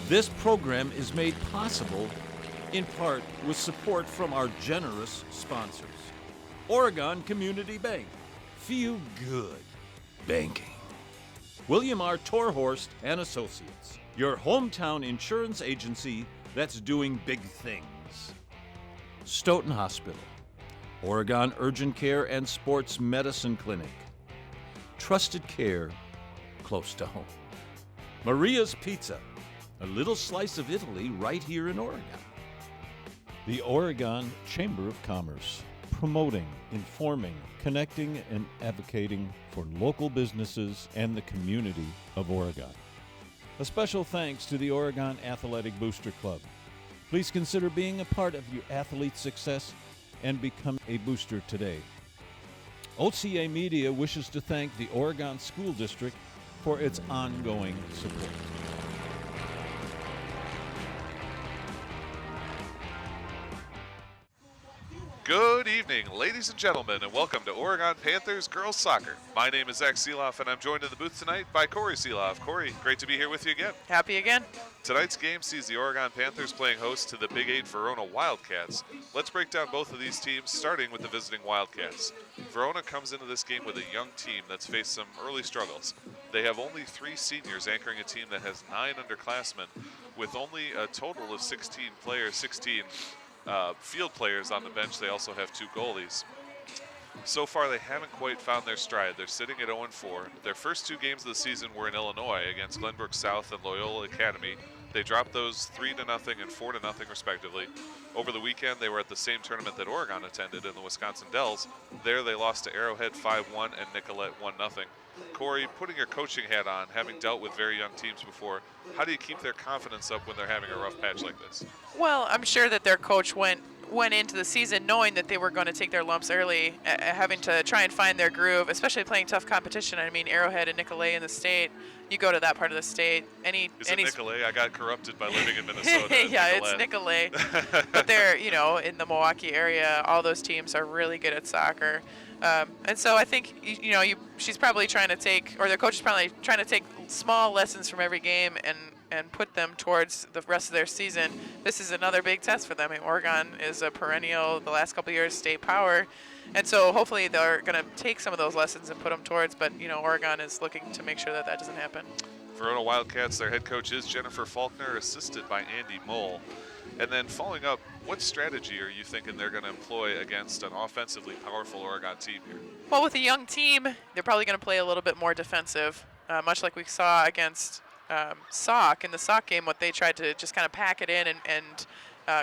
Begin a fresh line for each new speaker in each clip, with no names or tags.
This program is made possible in part with support from our generous sponsors. Oregon Community Bank. Feel good banking. William R. Torhorst and Associates, your hometown insurance agency that's doing big things. Stoughton Hospital, Oregon Urgent Care and Sports Medicine Clinic. Trusted care close to home. Maria's Pizza, a little slice of Italy right here in Oregon. The Oregon Chamber of Commerce, promoting, informing, connecting, and advocating for local businesses and the community of Oregon. A special thanks to the Oregon Athletic Booster Club. Please consider being a part of your athlete's success and become a booster today. OCA Media wishes to thank the Oregon School District for its ongoing support.
Good evening, ladies and gentlemen, and welcome to Oregon Panthers Girls Soccer. My name is Zach Seeloff, and I'm joined in the booth tonight by Corey Seeloff. Corey, great to be here with you again.
Happy again.
Tonight's game sees the Oregon Panthers playing host to the Big 8 Verona Wildcats. Let's break down both of these teams, starting with the visiting Wildcats. Verona comes into this game with a young team that's faced some early struggles. They have only 3 seniors anchoring a team that has 9 underclassmen, with only a total of 16 field players on the bench. They also have 2 goalies. So far, they haven't quite found their stride. They're sitting at 0-4. Their first 2 games of the season were in Illinois against Glenbrook South and Loyola Academy. They dropped those 3-0 and 4-0 respectively. Over the weekend, they were at the same tournament that Oregon attended in the Wisconsin Dells. There, they lost to Arrowhead 5-1 and Nicollet 1-0. Corey, putting your coaching hat on, having dealt with very young teams before, how do you keep their confidence up when they're having a rough patch like this?
Well, I'm sure that their coach went into the season knowing that they were going to take their lumps early, having to try and find their groove, especially playing tough competition. I mean, Arrowhead and Nicollet in the state, you go to that part of the state.
Is it Nicollet? I got corrupted by living in Minnesota.
Yeah, it's Nicollet. But they're, in the Milwaukee area, all those teams are really good at soccer. And so I think, she's probably trying to take, or their coach is probably trying to take small lessons from every game and put them towards the rest of their season. This is another big test for them. I mean, Oregon is a perennial, the last couple of years, state power. And so hopefully they're going to take some of those lessons and put them towards, but, Oregon is looking to make sure that that doesn't happen.
Verona Wildcats, their head coach is Jennifer Faulkner, assisted by Andy Moll. And then following up, what strategy are you thinking they're going to employ against an offensively powerful Oregon team here? Well,
with a young team, they're probably going to play a little bit more defensive, much like we saw against Sauk. In the Sauk game, what they tried to just kind of pack it in and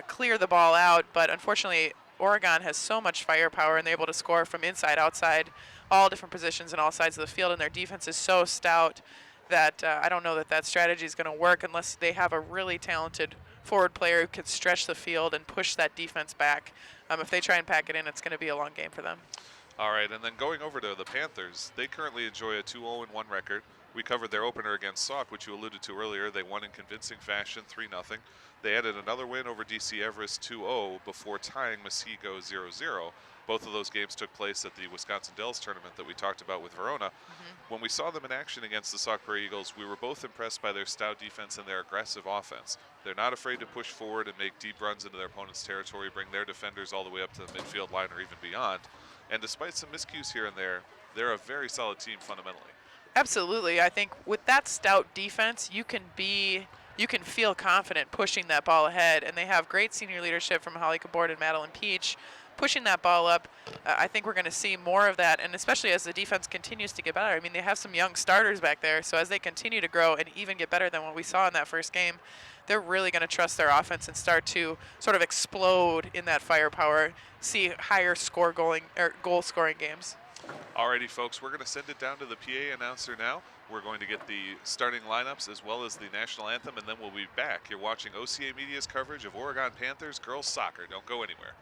clear the ball out. But unfortunately, Oregon has so much firepower, and they're able to score from inside, outside, all different positions and all sides of the field. And their defense is so stout that I don't know that strategy is going to work unless they have a really talented forward player who can stretch the field and push that defense back. If they try and pack it in, it's going to be a long game for them.
All right, and then going over to the Panthers, they currently enjoy a 2-0-1 record. We covered their opener against Sauk, which you alluded to earlier. They won in convincing fashion, 3-0. They added another win over DC Everest 2-0 before tying Muskego 0-0. Both of those games took place at the Wisconsin Dells tournament that we talked about with Verona. Mm-hmm. When we saw them in action against the Sauk Prairie Eagles, we were both impressed by their stout defense and their aggressive offense. They're not afraid to push forward and make deep runs into their opponent's territory, bring their defenders all the way up to the midfield line or even beyond. And despite some miscues here and there, they're a very solid team fundamentally.
Absolutely. I think with that stout defense, you can feel confident pushing that ball ahead. And they have great senior leadership from Holly Cabord and Madeline Peach pushing that ball up. I think we're going to see more of that, and especially as the defense continues to get better. I mean, they have some young starters back there, so as they continue to grow and even get better than what we saw in that first game, they're really going to trust their offense and start to sort of explode in that firepower, see higher goal scoring games.
Alrighty, folks, we're going to send it down to the PA announcer now. We're going to get the starting lineups as well as the national anthem, and then we'll be back. You're watching OCA Media's coverage of Oregon Panthers girls soccer. Don't go anywhere.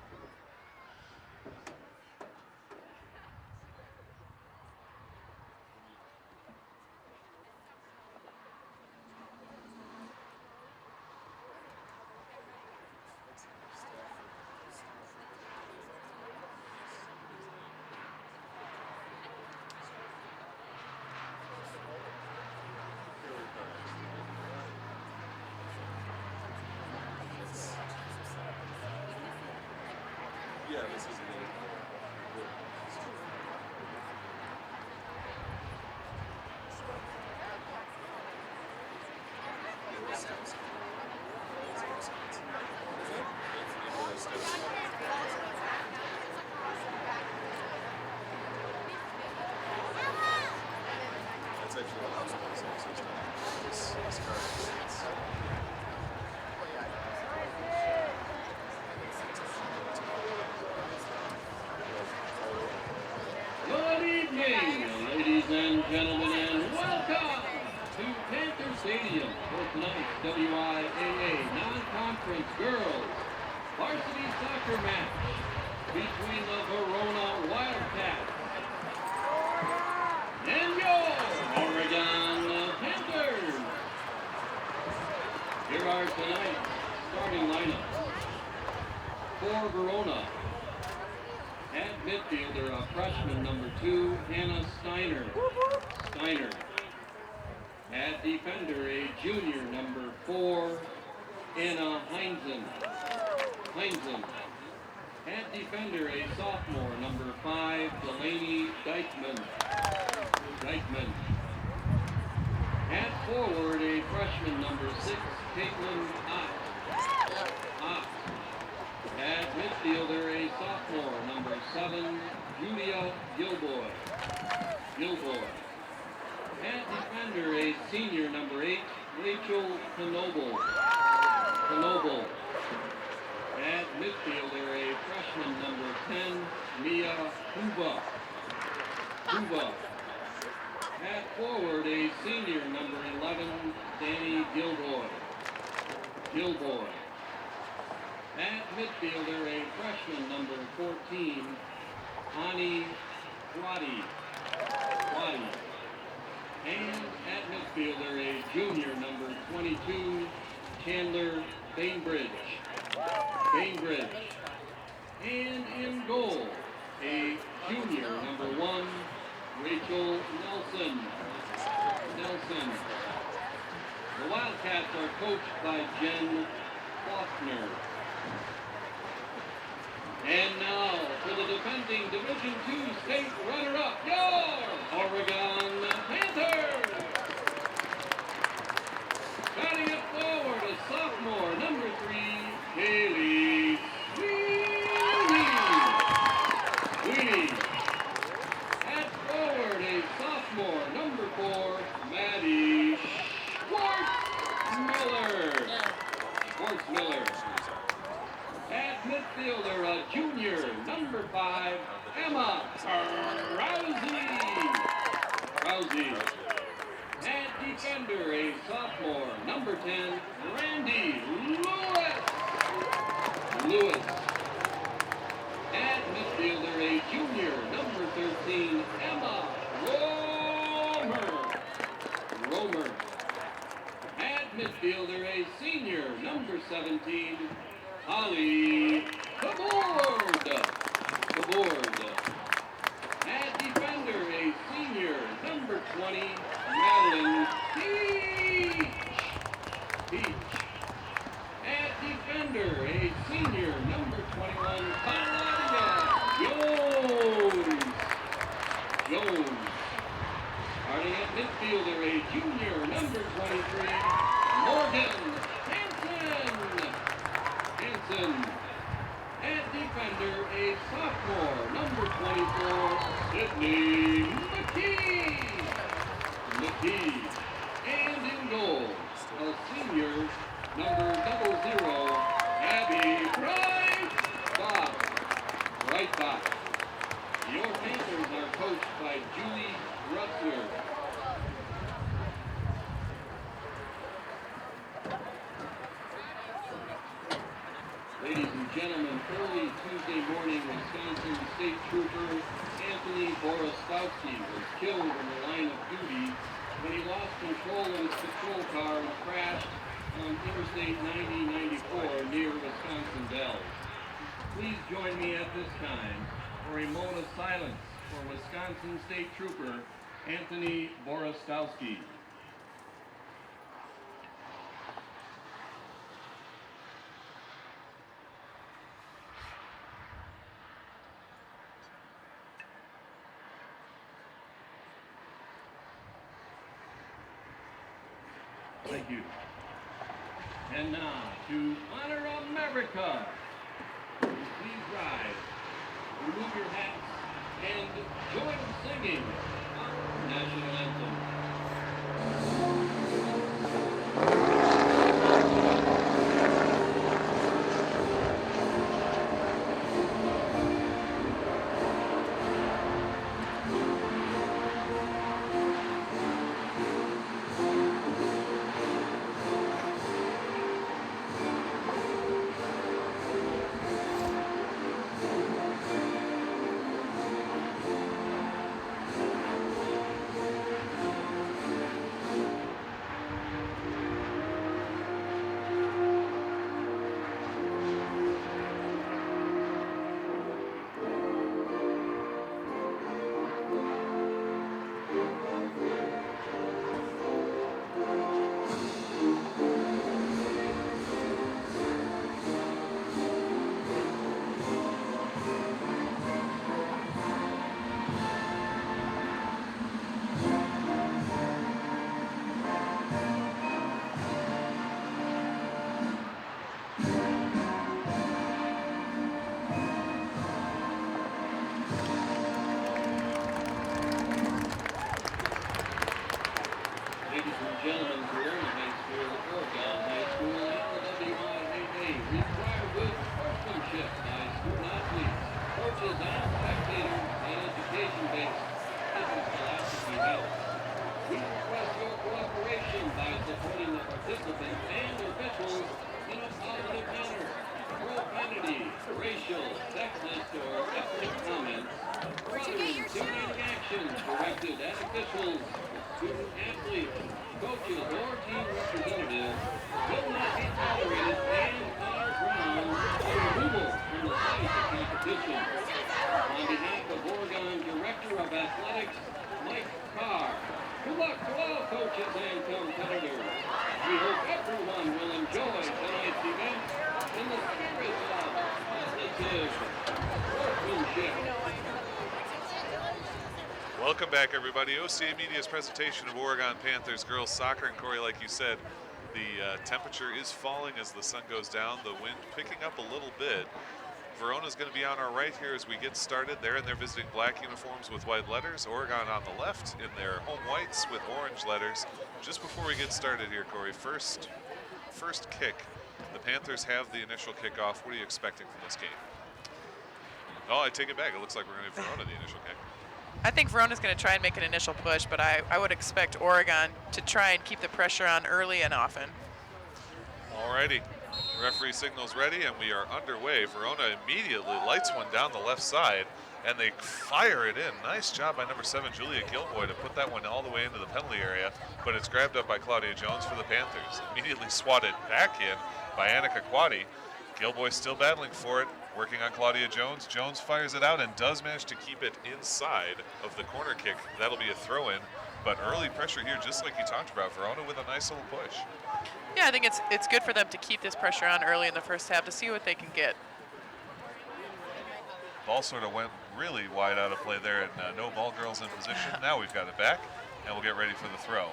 Good evening, ladies and gentlemen, and welcome to Panther Stadium for tonight's WIAA non-conference girls varsity soccer match between the Verona Wildcats and your Oregon Panthers. Here are tonight's starting lineups. For Verona, at midfielder, a freshman, number 2, Hannah Steiner. At defender, a junior, number 4, Anna Heinzen. At defender, a sophomore, number 5, Delaney Dykeman. At forward, a freshman, number 6, Caitlin Ott. At midfielder, a sophomore, number 7, Julia Gilboy. At defender, a senior, number 8, Rachel Knoble. At midfielder, a freshman, number 10, Mia Huba. At forward, a senior, number 11, Danny Gilboy. At midfielder, a freshman, number 14, Ani Wadi. And at midfielder, a junior, number 22, Chandler Bainbridge. And in goal, a junior, number 1, Rachel Nelson. The Wildcats are coached by Jen Faulkner. And now, for the defending Division II state runner-up, your Oregon Panthers! Batting it forward, a sophomore, number 3, Haley Sweeney. At forward, a sophomore, number 4, Maddie Schwartzmiller. At midfielder, a junior, number 5, Emma Rousey. At defender, a sophomore, number 10, Randy Lewis. At midfielder, a junior, number 13, Emma Romer. At midfielder, a senior, number 17, Holly Kabord. At defender, a senior, number 20, Madeline Peach. At defender, a senior, number 21, Claudia Jones. Starting at midfielder, a junior, number 23, Morgan Hansen. At defender, a sophomore, number 24, Sydney McKee. And in goal, a senior, number 00, Abby Breitbach. Your Panthers are coached by Julie Rutzler. Ladies and gentlemen, early Tuesday morning, Wisconsin State Trooper Anthony Borostowski was killed in the line of duty when he lost control of his patrol car and crashed on Interstate 90-94 near Wisconsin Dells. Please join me at this time for a moment of silence for Wisconsin State Trooper Anthony Borostowski. Thank you. And now, to honor America, please rise, remove your hats, and join singing our national anthem. Ladies and gentlemen, Verona High School, Oregon High School, and the WIAA require good sportsmanship by student athletes, coaches, and spectators, and education-based business philosophy helps. We request your cooperation by supporting the participants and officials in a positive manner. Profanity, racial, sexist, or ethnic comments, or other intimidating actions directed at officials, student athletes, coaches, or team representatives will not be tolerated and are grounds for removal from the site of competition. On behalf of Oregon Director of Athletics, Mike Carr, good luck to all coaches and competitors. We hope everyone will enjoy tonight's event in the spirit of positive sportsmanship.
Welcome back, everybody. OCA Media's presentation of Oregon Panthers girls soccer. And Corey, like you said, the temperature is falling as the sun goes down, the wind picking up a little bit. Verona's going to be on our right here as we get started. They're in their visiting black uniforms with white letters. Oregon on the left in their home whites with orange letters. Just before we get started here, Corey, first kick. The Panthers have the initial kickoff. What are you expecting from this game? Oh, I take it back. It looks like we're going to give Verona the initial kick.
I think Verona's going to try and make an initial push, but I would expect Oregon to try and keep the pressure on early and often.
Alrighty. Referee signals ready, and we are underway. Verona immediately lights one down the left side, and they fire it in. Nice job by number 7, Julia Gilboy, to put that one all the way into the penalty area, but it's grabbed up by Claudia Jones for the Panthers. Immediately swatted back in by Annika Quaddy. Gilboy still battling for it, working on Claudia Jones. Jones fires it out and does manage to keep it inside of the corner kick. That'll be a throw-in, but early pressure here, just like you talked about. Verona with a nice little push.
Yeah, I think it's good for them to keep this pressure on early in the first half to see what they can get.
Ball sort of went really wide out of play there, and no ball girls in position. Now we've got it back, and we'll get ready for the throw.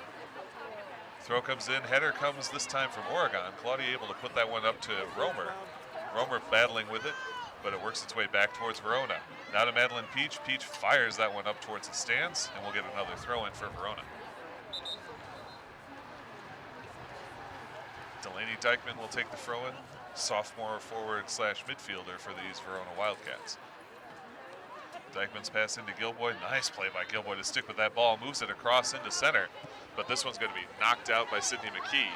Throw comes in, header comes this time from Oregon. Claudia able to put that one up to Romer. Romer battling with it, but it works its way back towards Verona. Now to Madeline Peach. Peach fires that one up towards the stands, and we'll get another throw in for Verona. Delaney Dykeman will take the throw in, sophomore forward / midfielder for these Verona Wildcats. Dykeman's pass into Gilboy. Nice play by Gilboy to stick with that ball. Moves it across into center, but this one's going to be knocked out by Sydney McKee.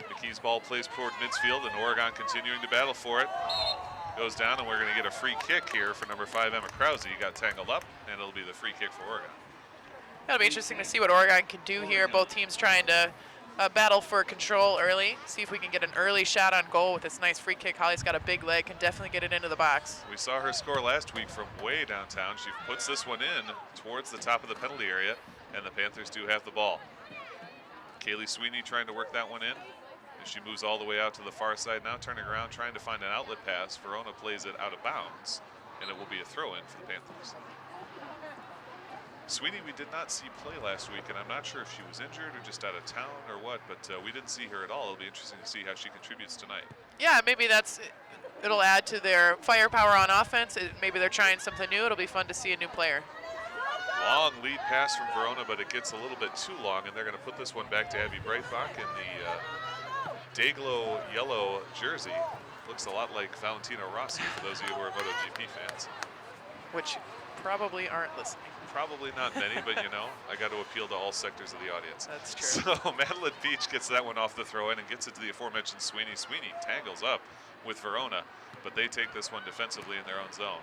McKee's ball plays toward midfield, and Oregon continuing to battle for it. Goes down, and we're going to get a free kick here for number 5, Emma Krause. He got tangled up, and it'll be the free kick for Oregon.
It'll be interesting to see what Oregon can do here. Both teams trying to battle for control early. See if we can get an early shot on goal with this nice free kick. Holly's got a big leg, can definitely get it into the box.
We saw her score last week from way downtown. She puts this one in towards the top of the penalty area, and the Panthers do have the ball. Kaylee Sweeney trying to work that one in. She moves all the way out to the far side now, turning around, trying to find an outlet pass. Verona plays it out of bounds, and it will be a throw-in for the Panthers. Sweeney, we did not see play last week, and I'm not sure if she was injured or just out of town or what, but we didn't see her at all. It'll be interesting to see how she contributes tonight.
Yeah, maybe it'll add to their firepower on offense. Maybe they're trying something new. It'll be fun to see a new player.
Long lead pass from Verona, but it gets a little bit too long, and they're going to put this one back to Abby Breitbach in the Dayglow yellow jersey. Looks a lot like Valentino Rossi for those of you who are MotoGP fans.
Which probably aren't listening.
Probably not many, but you know, I got to appeal to all sectors of the audience.
That's true.
So Madeline Peach gets that one off the throw-in and gets it to the aforementioned Sweeney. Sweeney tangles up with Verona, but they take this one defensively in their own zone.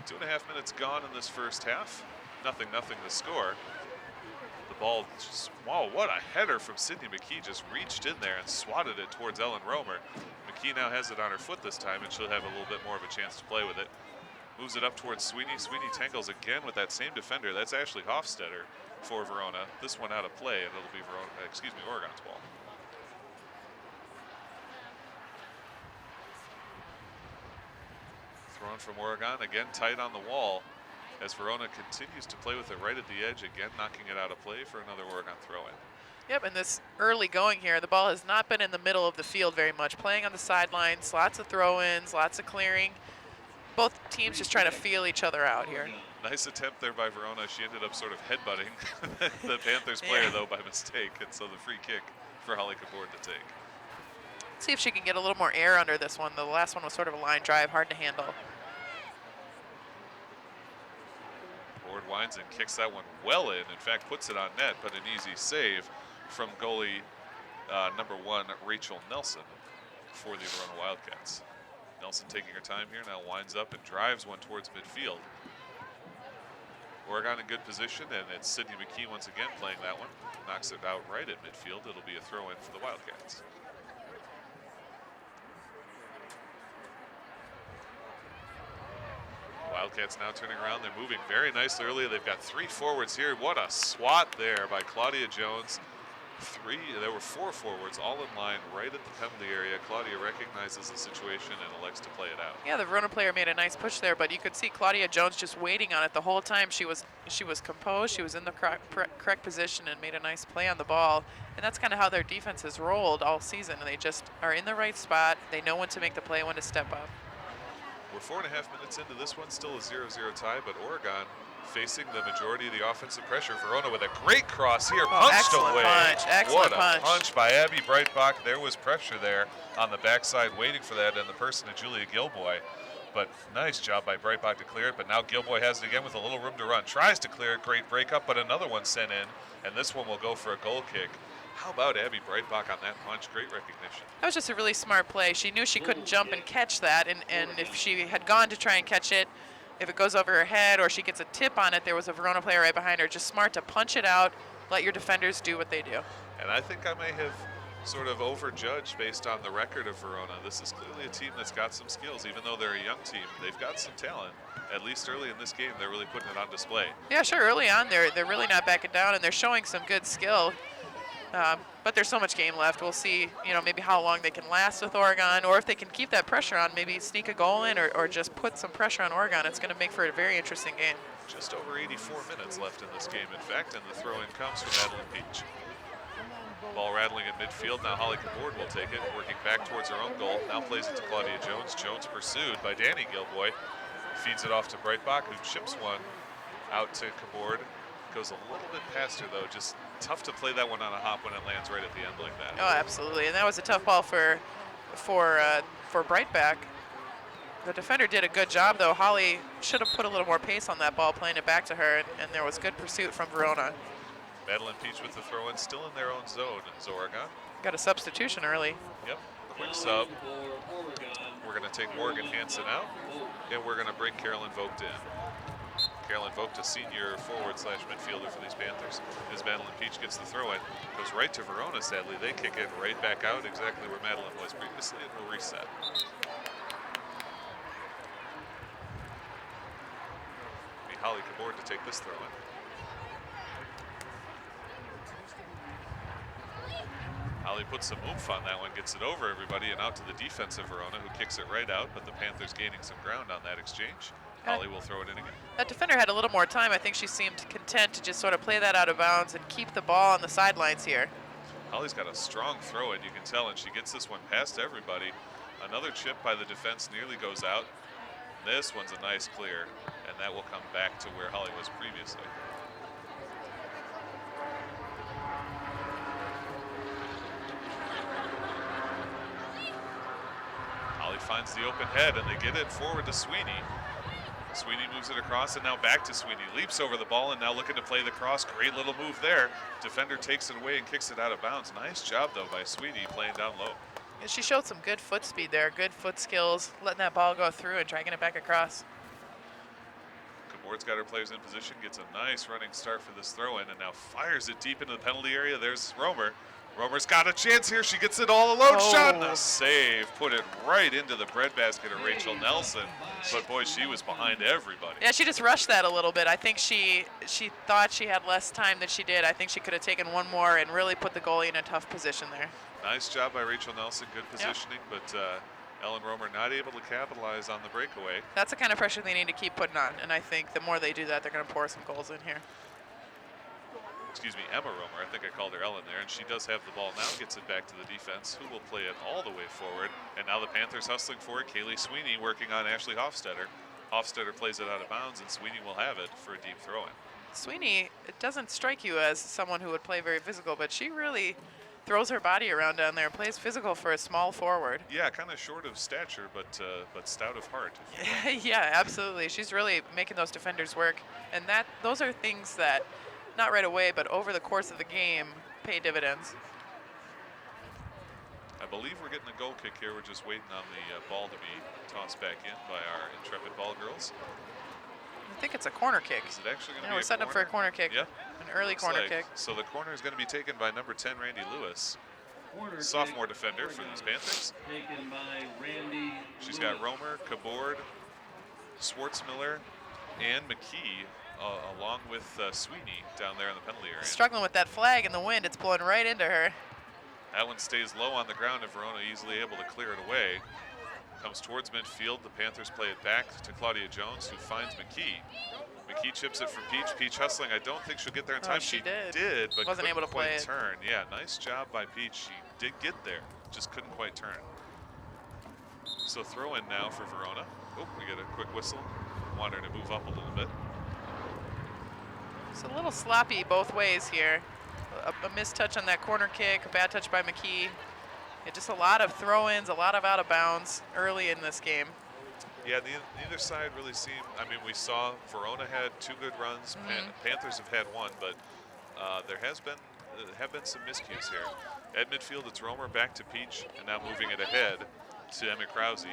2.5 minutes gone in this first half. 0-0 to score. The ball just, wow, what a header from Sydney McKee. Just reached in there and swatted it towards Ellen Romer. McKee now has it on her foot this time, and she'll have a little bit more of a chance to play with it. Moves it up towards Sweeney. Sweeney tangles again with that same defender. That's Ashley Hofstetter for Verona. This one out of play, and it'll be Oregon's ball. Thrown from Oregon, again tight on the wall as Verona continues to play with it right at the edge, again knocking it out of play for another Oregon throw-in.
Yep, and this early going here, the ball has not been in the middle of the field very much. Playing on the sidelines, lots of throw-ins, lots of clearing. Both teams just trying to feel each other out here.
Nice attempt there by Verona. She ended up sort of headbutting the Panthers player, though, by mistake. And so the free kick for Holly Cabord to take.
Let's see if she can get a little more air under this one. The last one was sort of a line drive, hard to handle.
Cabord winds and kicks that one well in. In fact, puts it on net, but an easy save from goalie number 1, Rachel Nelson, for the Verona Wildcats. Nelson taking her time here, now winds up and drives one towards midfield. Oregon in good position, and it's Sydney McKee once again playing that one. Knocks it out right at midfield. It'll be a throw-in for the Wildcats. Wildcats now turning around. They're moving very nicely early. They've got 3 forwards here. What a swat there by Claudia Jones. There were 4 forwards all in line right at the penalty area. Claudia recognizes the situation and elects to play it out.
Yeah, the Verona player made a nice push there, but you could see Claudia Jones just waiting on it the whole time. She was composed, she was in the correct position and made a nice play on the ball. And that's kind of how their defense has rolled all season. They just are in the right spot. They know when to make the play, when to step up.
We're 4.5 minutes into this one, still a 0-0 tie, but Oregon facing the majority of the offensive pressure. Verona with a great cross here, punched away.
Excellent
punch. Punch by Abby Breitbach. There was pressure there on the backside waiting for that, and the person of Julia Gilboy. But nice job by Breitbach to clear it, but now Gilboy has it again with a little room to run. Tries to clear it, great breakup, but another one sent in, and this one will go for a goal kick. How about Abby Breitbach on that punch? Great recognition.
That was just a really smart play. She knew she couldn't jump and catch that, and if she had gone to try and catch it, if it goes over her head or she gets a tip on it, there was a Verona player right behind her. Just smart to punch it out, let your defenders do what they do.
And I think I may have sort of overjudged based on the record of Verona. This is clearly a team that's got some skills. Even though they're a young team, they've got some talent. At least early in this game, they're really putting it on display.
Yeah, sure, early on, they're really not backing down, and they're showing some good skill. But there's so much game left. We'll see, maybe how long they can last with Oregon, or if they can keep that pressure on, maybe sneak a goal in, or just put some pressure on Oregon. It's going to make for a very interesting game.
Just over 84 minutes left in this game, in fact, and the throw-in comes from Madeline Peach. Ball rattling in midfield. Now Holly Cabord will take it, working back towards her own goal. Now plays it to Claudia Jones. Jones pursued by Danny Gilboy. Feeds it off to Breitbach, who chips one out to Cabord. Goes a little bit past her, though. Just tough to play that one on a hop when it lands right at the end like that.
Oh, absolutely. And that was a tough ball for Breitbach. The defender did a good job, though. Holly should have put a little more pace on that ball, playing it back to her, and there was good pursuit from Verona.
Madeline Peach with the throw-in, still in their own zone is Oregon.
Got a substitution early.
Yep, quick sub. We're going to take Morgan Hansen out, and we're going to bring Carolyn Vogt in. Carolyn Vogt, a senior forward/midfielder for these Panthers. As Madeline Peach gets the throw-in, goes right to Verona, sadly. They kick it right back out exactly where Madeline was previously, and we'll reset. It'll be Holly Cabord to take this throw-in. Holly puts some oomph on that one, gets it over everybody and out to the defensive Verona, who kicks it right out, but the Panthers gaining some ground on that exchange. Holly will throw it in again.
That defender had a little more time. I think she seemed content to just sort of play that out of bounds and keep the ball on the sidelines here.
Holly's got a strong throw in, you can tell, and she gets this one past everybody. Another chip by the defense nearly goes out. This one's a nice clear, and that will come back to where Holly was previously. Holly finds the open head, and they get it forward to Sweeney. Sweeney moves it across, and now back to Sweeney. Leaps over the ball, and now looking to play the cross. Great little move there. Defender takes it away and kicks it out of bounds. Nice job, though, by Sweeney playing down low.
And she showed some good foot speed there, good foot skills, letting that ball go through and dragging it back across.
Cabour's got her players in position, gets a nice running start for this throw-in, and now fires it deep into the penalty area. There's Romer. Romer's got a chance here. She gets it all alone. Shot and a save. Put it right into the breadbasket of Rachel Nelson. But boy, she was behind everybody.
Yeah, she just rushed that a little bit. I think she thought she had less time than she did. I think she could have taken one more and really put the goalie in a tough position there.
Nice job by Rachel Nelson. Good positioning, but Ellen Romer not able to capitalize on the breakaway.
That's the kind of pressure they need to keep putting on, and I think the more they do that, they're going to pour some goals in here.
Excuse me, Emma Romer. I think I called her Ellen there, and she does have the ball now, gets it back to the defense, who will play it all the way forward. And now the Panthers hustling for it. Kaylee Sweeney working on Ashley Hofstetter. Hofstetter plays it out of bounds, and Sweeney will have it for a deep throw-in.
Sweeney, it doesn't strike you as someone who would play very physical, but she really throws her body around down there and plays physical for a small forward.
Yeah, kind of short of stature, but stout of heart.
Yeah, absolutely. She's really making those defenders work, and those are things that, not right away, but over the course of the game, pay dividends.
I believe we're getting a goal kick here. We're just waiting on the ball to be tossed back in by our intrepid ball girls.
I think it's a corner kick.
Is it actually going to be
we're setting up for a corner kick.
Yeah.
An early corner kick.
So the corner is going to be taken by number 10, Randy Lewis. Sophomore defender for these Panthers.
Taken by Randy
She's got Romer, Cabourd, Schwartzmiller, and McKee, along with Sweeney down there in the penalty area.
Struggling with that flag in the wind. It's blowing right into her.
That one stays low on the ground, and Verona easily able to clear it away. Comes towards midfield. The Panthers play it back to Claudia Jones, who finds McKee. McKee chips it from Peach. Peach hustling. I don't think she'll get there in time.
She
did, but
wasn't able to play
quite
it.
turn. Yeah, nice job by Peach. She did get there, just couldn't quite turn. So throw in now for Verona. Oh, we get a quick whistle. Want her to move up a little bit.
It's a little sloppy both ways here. A missed touch on that corner kick, a bad touch by McKee. Just a lot of throw-ins, a lot of out of bounds early in this game.
Yeah, neither side really seemed. I mean, we saw Verona had 2 good runs. Panthers have had 1, but there have been some miscues here. At midfield, it's Romer back to Peach, and now moving it ahead to Emma Krause.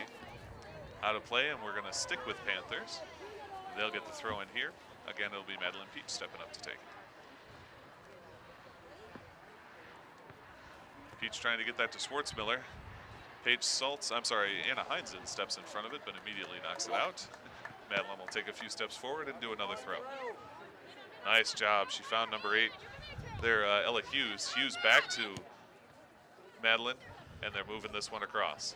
Out of play, and we're going to stick with Panthers. They'll get the throw in here. Again, it'll be Madeline Peach stepping up to take it. Peach trying to get that to Schwartzmiller. Anna Heinzen steps in front of it, but immediately knocks it out. Madeline will take a few steps forward and do another throw. Nice job. She found number 8 there, Ella Hughes. Hughes back to Madeline, and they're moving this one across.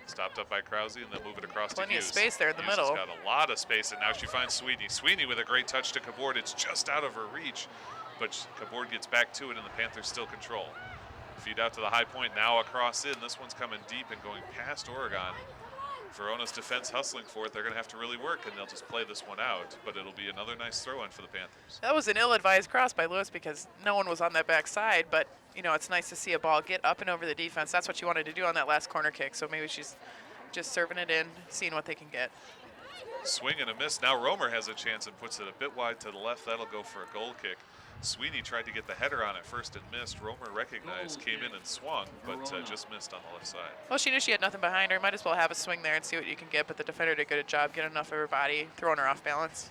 Stopped up by Krause, and they'll move it across
Plenty
to Hughes.
of space there in the
Hughes
middle.
has got a lot of space, and now she finds Sweeney. Sweeney with a great touch to Cabourd. It's just out of her reach, but Cabourd gets back to it, and the Panthers still control. Feed out to the high point, now across in. This one's coming deep and going past Oregon. Verona's defense hustling for it. They're going to have to really work, and they'll just play this one out, but it'll be another nice throw-in for the Panthers.
That was an ill-advised cross by Lewis because no one was on that back side, but it's nice to see a ball get up and over the defense. That's what you wanted to do on that last corner kick, so maybe she's just serving it in, seeing what they can get.
Swing and a miss. Now Romer has a chance and puts it a bit wide to the left. That'll go for a goal kick. Sweeney tried to get the header on it first and missed. Romer recognized, came in and swung, but just missed on the left side.
Well, she knew she had nothing behind her. Might as well have a swing there and see what you can get, but the defender did a good job getting enough of her body, throwing her off balance.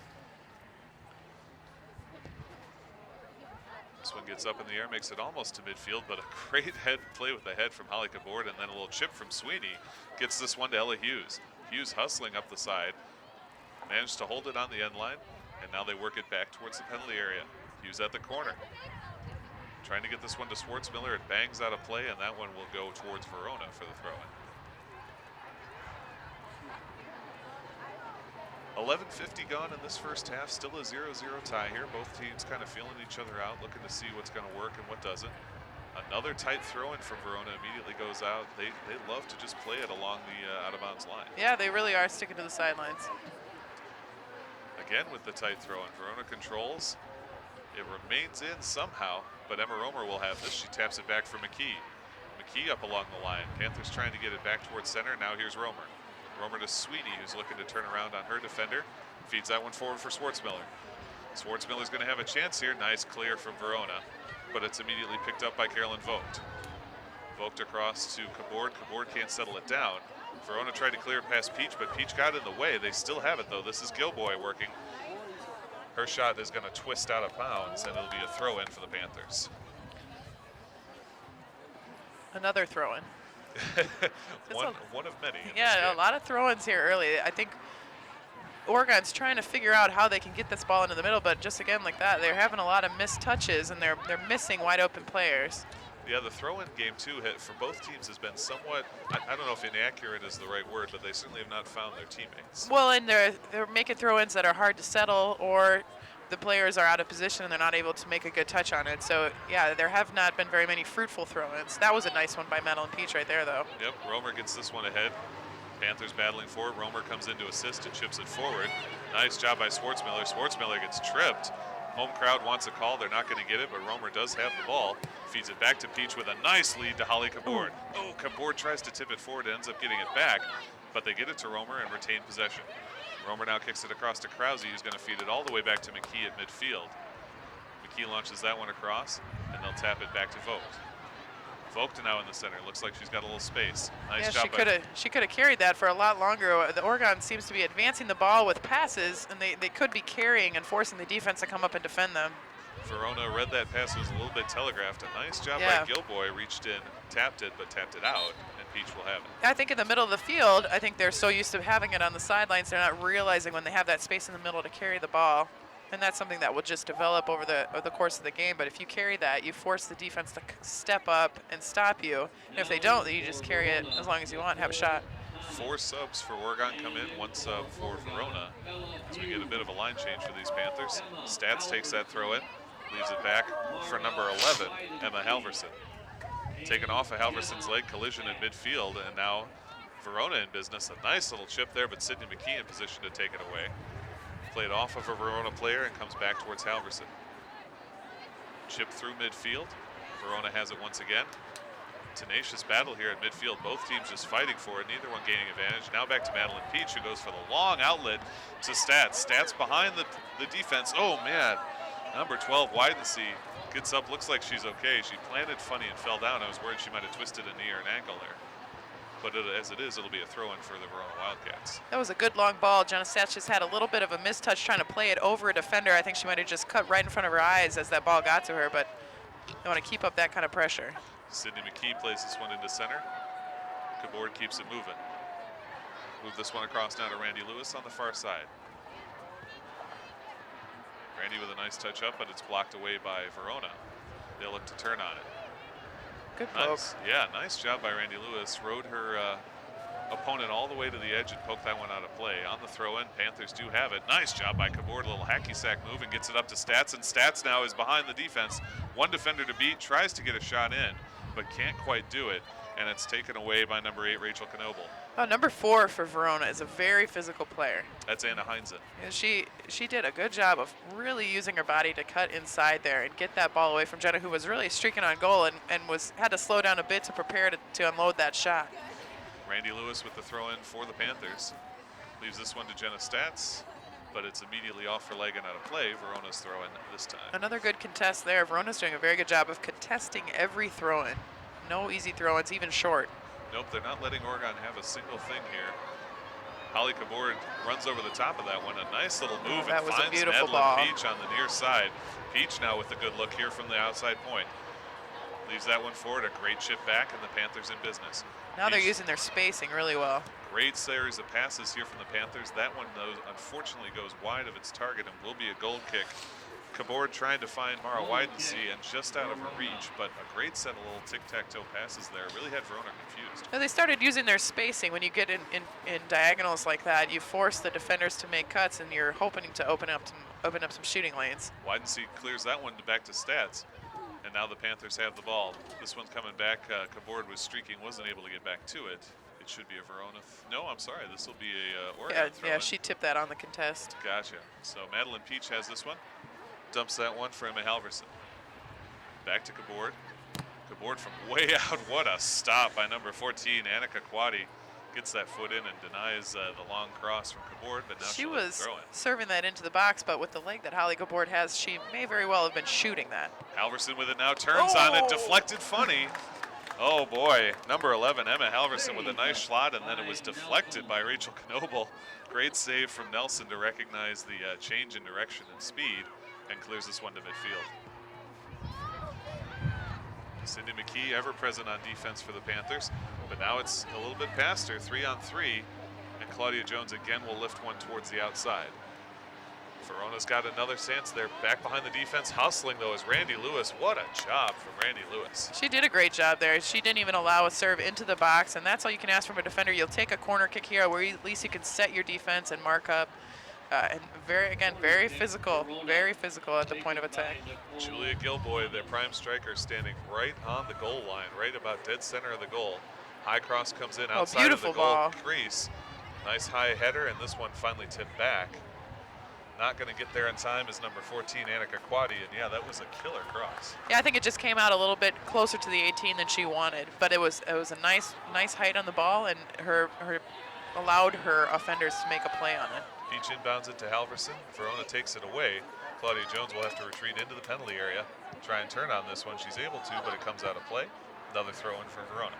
This one gets up in the air, makes it almost to midfield, but a great head play with the head from Holly Cabourd, and then a little chip from Sweeney. Gets this one to Ella Hughes. Hughes hustling up the side. Managed to hold it on the end line, and now they work it back towards the penalty area. Hughes at the corner. Trying to get this one to Schwartzmiller. It bangs out of play, and that one will go towards Verona for the throw-in. 11:50 gone in this first half. Still a 0-0 tie here. Both teams kind of feeling each other out, looking to see what's going to work and what doesn't. Another tight throw-in from Verona immediately goes out. They love to just play it along the out-of-bounds line.
Yeah, they really are sticking to the sidelines.
Again with the tight throw-in. Verona controls. It remains in somehow, but Emma Romer will have this. She taps it back for McKee. McKee up along the line. Panthers trying to get it back towards center. Now here's Romer. Romer to Sweeney, who's looking to turn around on her defender. Feeds that one forward for Schwartzmiller. Schwartzmiller's going to have a chance here. Nice clear from Verona, but it's immediately picked up by Carolyn Vogt. Vogt across to Cabord. Cabord can't settle it down. Verona tried to clear it past Peach, but Peach got in the way. They still have it, though. This is Gilboy working. Her shot is going to twist out of bounds, and it'll be a throw-in for the Panthers.
Another throw-in.
one of many.
Yeah, a lot of throw-ins here early. I think Oregon's trying to figure out how they can get this ball into the middle, but just again like that, they're having a lot of missed touches, and they're missing wide open players.
Yeah, the throw-in game, too, for both teams has been somewhat, I don't know if inaccurate is the right word, but they certainly have not found their teammates.
Well, and they're making throw-ins that are hard to settle, or the players are out of position and they're not able to make a good touch on it. So, yeah, there have not been very many fruitful throw-ins. That was a nice one by Madeline Peach right there, though.
Yep, Romer gets this one ahead. Panthers battling for it. Romer comes in to assist and chips it forward. Nice job by Schwartzmiller. Schwartzmiller gets tripped. Home crowd wants a call. They're not going to get it, but Romer does have the ball. Feeds it back to Peach with a nice lead to Holly Cabord. Oh, Cabord tries to tip it forward, ends up getting it back, but they get it to Romer and retain possession. Romer now kicks it across to Krause, who's going to feed it all the way back to McKee at midfield. McKee launches that one across, and they'll tap it back to Vogt. Vogt now in the center. Looks like she's got a little space. Nice job.
She could have carried that for a lot longer. The Oregon seems to be advancing the ball with passes, and they could be carrying and forcing the defense to come up and defend them.
Verona read that pass. It was a little bit telegraphed. A nice job by Gilboy. Reached in, tapped it, but tapped it out, and Peach will have it.
I think in the middle of the field, I think they're so used to having it on the sidelines, they're not realizing when they have that space in the middle to carry the ball. And that's something that will just develop over the course of the game. But if you carry that, you force the defense to step up and stop you. And if they don't, then you just carry it as long as you want and have a shot.
4 subs for Oregon come in, 1 sub for Verona. So we get a bit of a line change for these Panthers. Stats takes that throw in, leaves it back for number 11, Emma Halverson. Taken off of Halverson's leg, collision in midfield, and now Verona in business. A nice little chip there, but Sydney McKee in position to take it away. Played off of a Verona player and comes back towards Halverson. Chip through midfield. Verona has it once again. Tenacious battle here at midfield. Both teams just fighting for it, neither one gaining advantage. Now back to Madeline Peach, who goes for the long outlet to Stats. Stats behind the defense. Oh, man. Number 12, Widensee, gets up, looks like she's okay. She planted funny and fell down. I was worried she might have twisted a knee or an ankle there. But as it is, it'll be a throw-in for the Verona Wildcats.
That was a good long ball. Jenna Stats just had a little bit of a mistouch trying to play it over a defender. I think she might have just cut right in front of her eyes as that ball got to her, but you want to keep up that kind of pressure.
Sydney McKee plays this one into center. Cabord keeps it moving. Move this one across now to Randy Lewis on the far side. Randy with a nice touch up, but it's blocked away by Verona. They'll look to turn on it.
Good poke.
Nice. Yeah, nice job by Randy Lewis. Rode her opponent all the way to the edge and poked that one out of play. On the throw-in, Panthers do have it. Nice job by Cabord, a little hacky sack move, and gets it up to Stats, and Stats now is behind the defense. One defender to beat, tries to get a shot in, but can't quite do it, and it's taken away by number 8, Rachel Knoble.
Number 4 for Verona is a very physical player.
That's Anna Heinzen.
And she did a good job of really using her body to cut inside there and get that ball away from Jenna, who was really streaking on goal and had to slow down a bit to prepare to unload that shot.
Randy Lewis with the throw-in for the Panthers. Leaves this one to Jenna Stats, but it's immediately off her leg and out of play. Verona's throw-in this time.
Another good contest there. Verona's doing a very good job of contesting every throw-in. No easy throw-ins, even short.
Nope, they're not letting Oregon have a single thing here. Holly Cabord runs over the top of that one. A nice little move and
was
finds
a beautiful
Madeline
ball.
Peach on the near side. Peach now with a good look here from the outside point. Leaves that one forward, a great chip back, and the Panthers in business.
Now they're using their spacing really well.
Great series of passes here from the Panthers. That one, though, unfortunately goes wide of its target and will be a goal kick Kabord trying to find Mara Wildcats and just out of her reach, but a great set of little tic-tac-toe passes there. Really had Verona confused.
Well, they started using their spacing. When you get in diagonals like that, you force the defenders to make cuts, and you're hoping to open up some shooting lanes.
Wildcats clears that one back to stats, and now the Panthers have the ball. This one's coming back. Kabord was streaking, wasn't able to get back to it. It should be a Verona. No, I'm sorry. This will be a Oregon throw.
Yeah, she tipped that on the contest.
Gotcha. So Madeline Peach has this one. Dumps that one for Emma Halverson. Back to Kabord. Kabord from way out. What a stop by number 14, Annika Kwadi. Gets that foot in and denies the long cross from Kabord, but now
she
was
was serving that into the box, but with the leg that Holly Kabord has, she may very well have been shooting that.
Halverson with it now, turns on it, deflected funny. Oh boy, number 11, Emma Halverson with a nice shot, and then it was deflected by Rachel Knoble. Great save from Nelson to recognize the change in direction and speed, and clears this one to midfield. Cindy McKee, ever present on defense for the Panthers, but now it's a little bit past her, 3-on-3, and Claudia Jones again will lift one towards the outside. Verona's got another chance. They're back behind the defense. Hustling, though, is Randy Lewis. What a job from Randy Lewis.
She did a great job there. She didn't even allow a serve into the box, and that's all you can ask from a defender. You'll take a corner kick here where at least you can set your defense and mark up. And very physical at the point of attack.
Julia Gilboy, their prime striker, standing right on the goal line, right about dead center of the goal. High cross comes in outside of the goal crease. Nice high header, and this one finally tipped back. Not going to get there in time is number 14, Annika Kwadi, and yeah, that was a killer cross.
Yeah, I think it just came out a little bit closer to the 18 than she wanted, but it was a nice height on the ball, and her allowed her offenders to make a play on it.
Peach inbounds it to Halverson. Verona takes it away. Claudia Jones will have to retreat into the penalty area. Try and turn on this one. She's able to, but it comes out of play. Another throw in for Verona.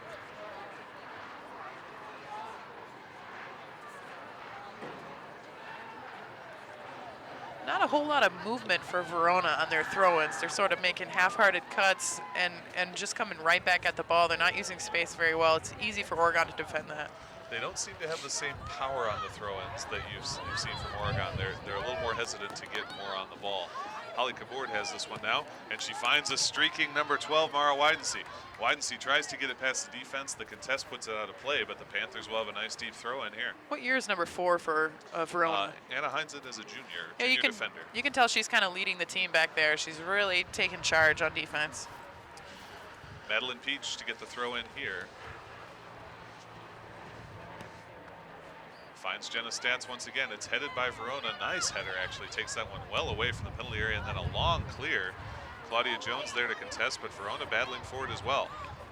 Not a whole lot of movement for Verona on their throw-ins. They're sort of making half-hearted cuts and just coming right back at the ball. They're not using space very well. It's easy for Oregon to defend that.
They don't seem to have the same power on the throw-ins that you've seen from Oregon. They're a little more hesitant to get more on the ball. Holly Kabord has this one now, and she finds a streaking number 12, Mara Wildcats. Wildcats tries to get it past the defense. The contest puts it out of play, but the Panthers will have a nice deep throw in here.
What year is number 4 for Verona?
Anna Heinz as a junior defender.
You can tell she's kind of leading the team back there. She's really taking charge on defense.
Madeline Peach to get the throw in here. Finds Jenna Stats once again. It's headed by Verona. Nice header, actually. Takes that one well away from the penalty area, and then a long clear. Claudia Jones there to contest, but Verona battling forward as well.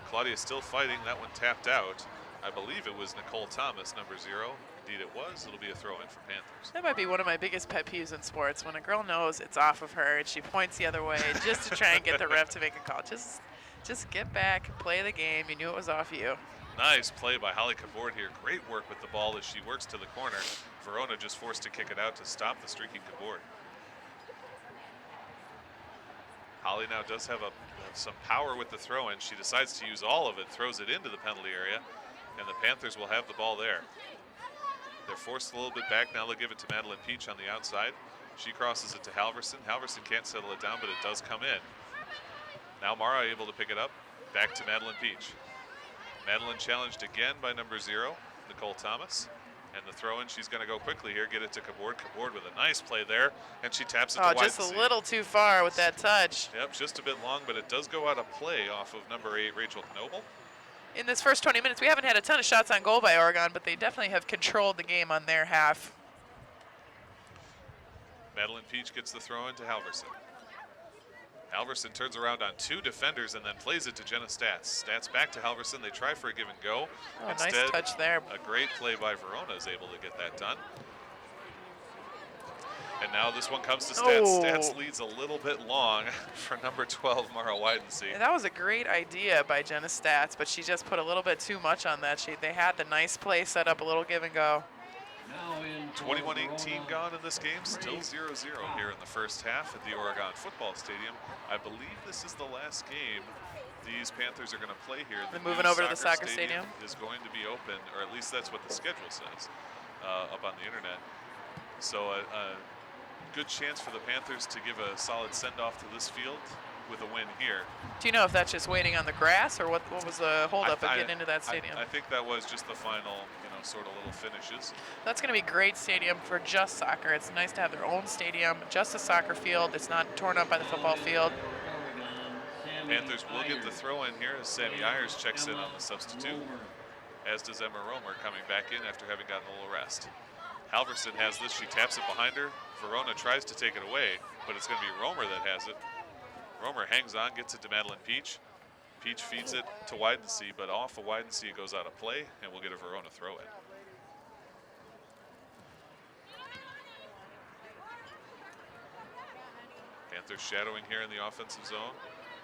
Claudia still fighting. That one tapped out. I believe it was Nicole Thomas, number 0. Indeed it was. It'll be a throw in for Panthers.
That might be one of my biggest pet peeves in sports, when a girl knows it's off of her and she points the other way just to try and get the ref to make a call. Just get back and play the game. You knew it was off you.
Nice play by Holly Kabord here. Great work with the ball as she works to the corner. Verona just forced to kick it out to stop the streaking Kabord. Holly now does have some power with the throw-in. She decides to use all of it, throws it into the penalty area, and the Panthers will have the ball there. They're forced a little bit back. Now they'll give it to Madeline Peach on the outside. She crosses it to Halverson. Halverson can't settle it down, but it does come in. Now Mara able to pick it up. Back to Madeline Peach. Madeline challenged again by number 0, Nicole Thomas. And the throw-in, she's going to go quickly here, get it to Kabord. Kabord with a nice play there, and she taps it to
Wildcats. Just a little too far with that touch.
Yep, just a bit long, but it does go out of play off of number 8, Rachel Knoble.
In this first 20 minutes, we haven't had a ton of shots on goal by Oregon, but they definitely have controlled the game on their half.
Madeline Peach gets the throw-in to Halverson. Halverson turns around on 2 defenders and then plays it to Jenna Stats. Stats back to Halverson. They try for a give and go.
Instead, nice touch there.
A great play by Verona is able to get that done. And now this one comes to Stats. Stats leads a little bit long for number 12, Mara Wildcats.
Yeah, that was a great idea by Jenna Stats, but she just put a little bit too much on that. They had the nice play set up, a little give and go.
21-18 gone in this game, still 0-0 here in the first half at the Oregon Football Stadium. I believe this is the last game these Panthers are going to play here.
They're moving over to the soccer stadium.
Is going to be open, or at least that's what the schedule says up on the internet. So good chance for the Panthers to give a solid send-off to this field with a win here.
Do you know if that's just waiting on the grass, or what was the holdup of getting into that stadium?
I think that was just the final, sort of little finishes.
That's going to be a great stadium for just soccer. It's nice to have their own stadium, just a soccer field. It's not torn up by the football field.
Panthers will get the throw in here as Sammy Ayers checks in on the substitute, as does Emma Romer coming back in after having gotten a little rest. Halverson has this. She taps it behind her. Verona tries to take it away, but it's going to be Romer that has it. Romer hangs on, gets it to Madeline Peach. Peach feeds it to Widensee, but off of Widensee it goes out of play, and we'll get a Verona throw in. Panthers shadowing here in the offensive zone.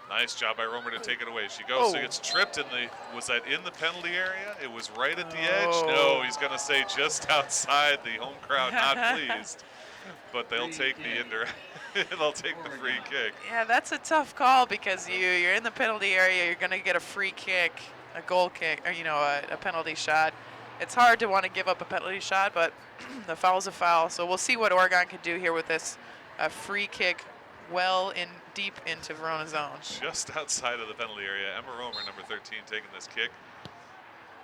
Nice job by Romer to take it away. She goes, so gets tripped in the, was that in the penalty area? It was right at the edge. No, he's going to say just outside. The home crowd not pleased, but they'll take the indirect. They'll take the free kick.
Yeah, that's a tough call because you're in the penalty area. You're going to get a free kick, a goal kick, or a penalty shot. It's hard to want to give up a penalty shot, but the foul's a foul. So we'll see what Oregon can do here with this free kick well in deep into Verona zone.
Just outside of the penalty area. Emma Romer, number 13, taking this kick.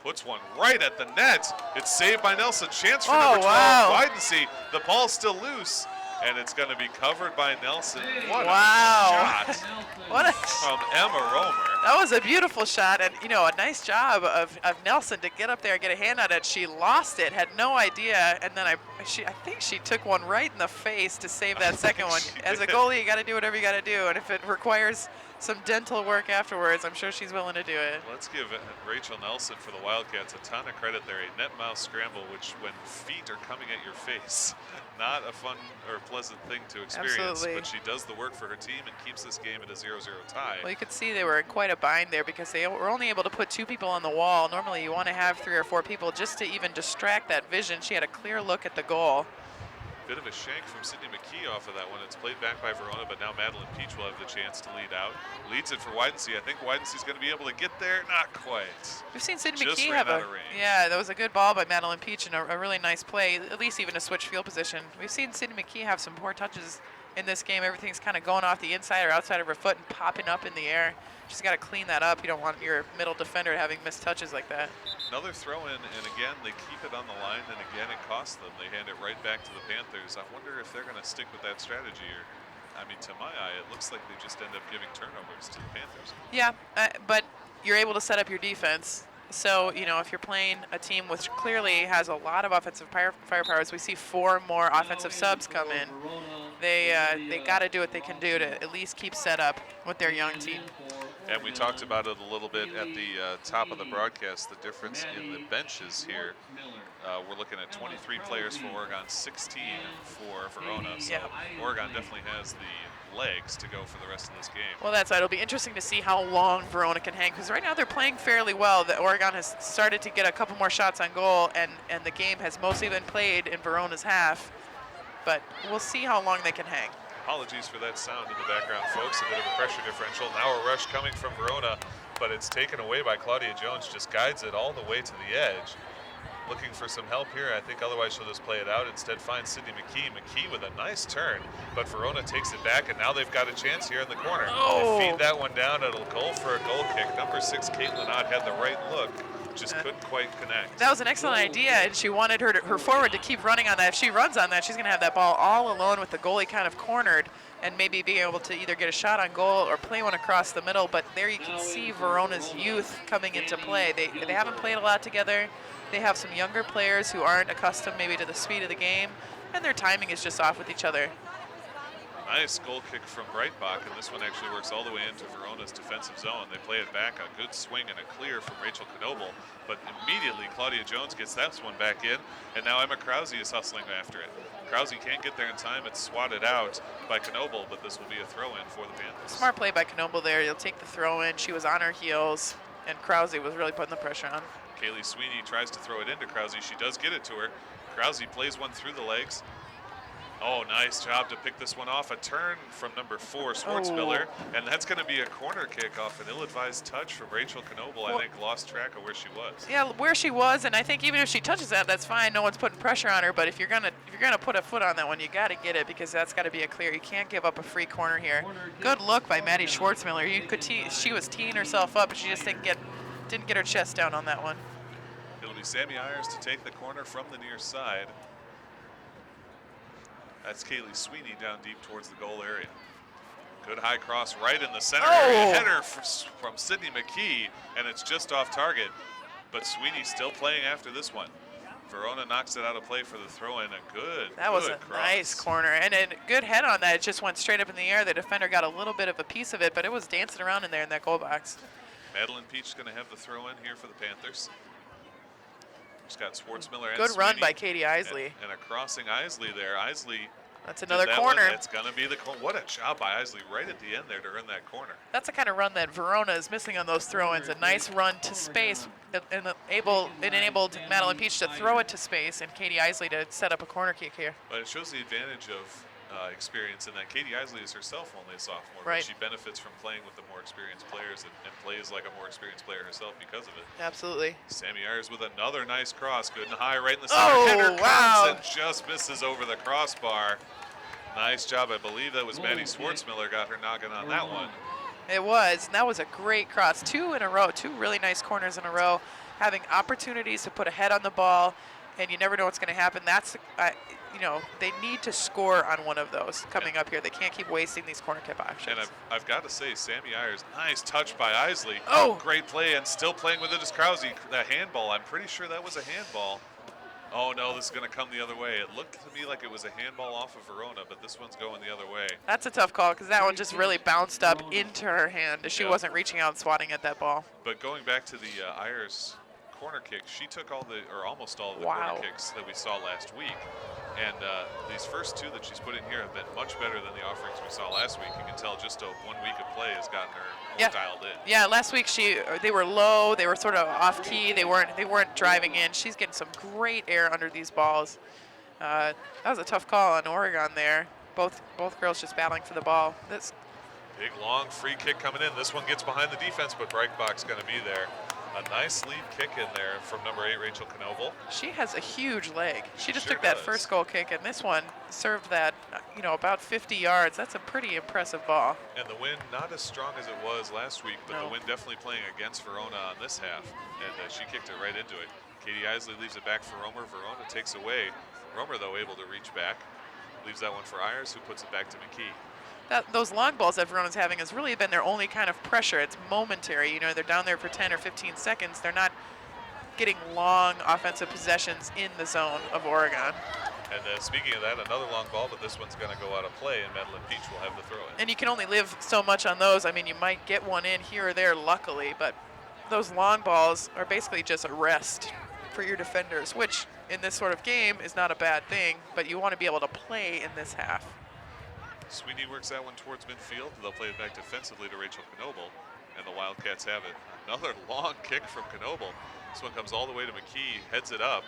Puts one right at the net. It's saved by Nelson. Chance for number 12.
Wow.
Widensee. The ball's still loose, and it's going to be covered by Nelson. What a shot from Emma Romer.
That was a beautiful shot, and a nice job of Nelson to get up there and get a hand on it. She lost it, had no idea, and then I think she took one right in the face to save that second one. As a goalie, you got to do whatever you got to do, and if it requires some dental work afterwards, I'm sure she's willing to do it.
Let's give Rachel Nelson for the Wildcats a ton of credit there. A net mouse scramble, which when feet are coming at your face, not a fun or pleasant thing to experience.
Absolutely.
But she does the work for her team and keeps this game at a 0-0 tie.
Well, you could see they were in quite a bind there because they were only able to put 2 people on the wall. Normally you want to have 3 or 4 people just to even distract that vision. She had a clear look at the goal.
Bit of a shank from Sydney McKee off of that one. It's played back by Verona, but now Madeline Peach will have the chance to lead out. Leads it for Widensee. I think Widensee's going to be able to get there. Not quite.
We've seen Sydney
Just
McKee
ran
have
out of range.
Yeah, that was a good ball by Madeline Peach and a really nice play, at least even a switch field position. We've seen Sydney McKee have some poor touches in this game. Everything's kind of going off the inside or outside of her foot and popping up in the air. She's got to clean that up. You don't want your middle defender having missed touches like that.
Another throw in, and again, they keep it on the line, and again, it costs them. They hand it right back to the Panthers. I wonder if they're going to stick with that strategy. Or, to my eye, it looks like they just end up giving turnovers to the Panthers.
Yeah, but you're able to set up your defense. So, if you're playing a team which clearly has a lot of offensive firepower, as we see 4 more offensive subs come in, they got to do what they can do to at least keep set up with their young team.
And we talked about it a little bit at the top of the broadcast, the difference in the benches here. We're looking at 23 players for Oregon, 16 for Verona. So Oregon definitely has the legs to go for the rest of this game.
Well, that's right. It'll be interesting to see how long Verona can hang, because right now they're playing fairly well. The Oregon has started to get a couple more shots on goal, and the game has mostly been played in Verona's half. But we'll see how long they can hang.
Apologies for that sound in the background, folks. A bit of a pressure differential. Now a rush coming from Verona, but it's taken away by Claudia Jones. Just guides it all the way to the edge. Looking for some help here. I think otherwise she'll just play it out. Instead finds Sydney McKee. McKee with a nice turn, but Verona takes it back, and now they've got a chance here in the corner. They feed that one down. It'll go for a goal kick. Number 6, Caitlin Ott, had the right look. Just couldn't quite connect.
That was an excellent idea, and she wanted her forward to keep running on that. If she runs on that, she's going to have that ball all alone with the goalie kind of cornered and maybe being able to either get a shot on goal or play one across the middle. But there you can see Verona's youth coming into play. They haven't played a lot together. They have some younger players who aren't accustomed maybe to the speed of the game, and their timing is just off with each other.
Nice goal kick from Breitbach, and this one actually works all the way into Verona's defensive zone. They play it back, a good swing and a clear from Rachel Knoble, but immediately Claudia Jones gets that one back in, and now Emma Krause is hustling after it. Krause can't get there in time. It's swatted out by Knoble, but this will be a throw-in for the Panthers.
Smart play by Knoble there. You'll take the throw-in. She was on her heels, and Krause was really putting the pressure on.
Kaylee Sweeney tries to throw it into Krause. She does get it to her. Krause plays one through the legs. Oh, nice job to pick this one off. A turn from number 4, Schwartzmiller, and that's going to be a corner kick off an ill-advised touch from Rachel Knoble. I think lost track of where she was.
Yeah, where she was, and I think even if she touches that, that's fine. No one's putting pressure on her. But if you're gonna put a foot on that one, you got to get it because that's got to be a clear. You can't give up a free corner here. Good look by Maddie Schwartzmiller. You could she was teeing herself up, but she just didn't get her chest down on that one.
It'll be Sammy Ayers to take the corner from the near side. That's Kaylee Sweeney down deep towards the goal area. Good high cross right in the center area. Header from Sydney McKee, and it's just off target. But Sweeney still playing after this one. Verona knocks it out of play for the throw-in.
That was a
cross.
Nice corner, and a good head on that. It just went straight up in the air. The defender got a little bit of a piece of it, but it was dancing around in there in that goal box.
Madeline Peach is going to have the throw-in here for the Panthers. She's got Schwartzmiller and
Good
Sweeney,
run by Katie Isley.
And a crossing Isley there. Isley.
That's another corner.
It's going to be the corner. What a job by Isley right at the end there to earn that corner.
That's the kind of run that Verona is missing on those throw-ins. A nice run to space and enabled Madeline Peach to throw it to space and Katie Isley to set up a corner kick here.
But it shows the advantage of experience in that Katie Isley is herself only a sophomore,
right.
But she benefits from playing with the more experienced players and plays like a more experienced player herself because of it.
Absolutely.
Sammy Ayers with another nice cross, good and high right in the center. Header comes and just misses over the crossbar. Nice job. I believe that was Maddie Schwartzmiller got her noggin on that one.
It was, and that was a great cross. 2 in a row, 2 really nice corners in a row, having opportunities to put a head on the ball, and you never know what's going to happen. That's, they need to score on one of those coming up here. They can't keep wasting these corner kick options.
And I've got to say, Sammy Ayers, nice touch by Isley.
Oh,
great play, and still playing with it is Krause. The handball, I'm pretty sure that was a handball. Oh no, this is going to come the other way. It looked to me like it was a handball off of Verona, but this one's going the other way.
That's a tough call because that one just really bounced up into her hand. She wasn't reaching out and swatting at that ball.
But going back to the Ayers corner kick, she took almost all of the corner kicks that we saw last week. And these first 2 that she's put in here have been much better than the offerings we saw last week. You can tell just 1 week of play has gotten her more dialed in.
Yeah, last week they were low, they were sort of off key, they weren't driving in. She's getting some great air under these balls. That was a tough call on Oregon there. Both girls just battling for the ball.
Big long free kick coming in. This one gets behind the defense, but Breitbach's going to be there. A nice lead kick in there from number 8, Rachel Knoble.
She has a huge leg. She just
sure
took that
does.
first goal kick, and this one served that, about 50 yards. That's a pretty impressive ball.
And the wind not as strong as it was last week, but the wind definitely playing against Verona on this half, and she kicked it right into it. Katie Isley leaves it back for Romer. Verona takes away. Romer, though, able to reach back. Leaves that one for Ayers, who puts it back to McKee.
Those long balls that Verona's having has really been their only kind of pressure. It's momentary. They're down there for 10 or 15 seconds. They're not getting long offensive possessions in the zone of Oregon.
And speaking of that, another long ball, but this one's going to go out of play, and Madeline Peach will have the throw-in.
And you can only live so much on those. I mean, you might get one in here or there, luckily, but those long balls are basically just a rest for your defenders, which in this sort of game is not a bad thing, but you want to be able to play in this half.
Sweeney works that one towards midfield. They'll play it back defensively to Rachel Knoble, and the Wildcats have it. Another long kick from Knoble. This one comes all the way to McKee, heads it up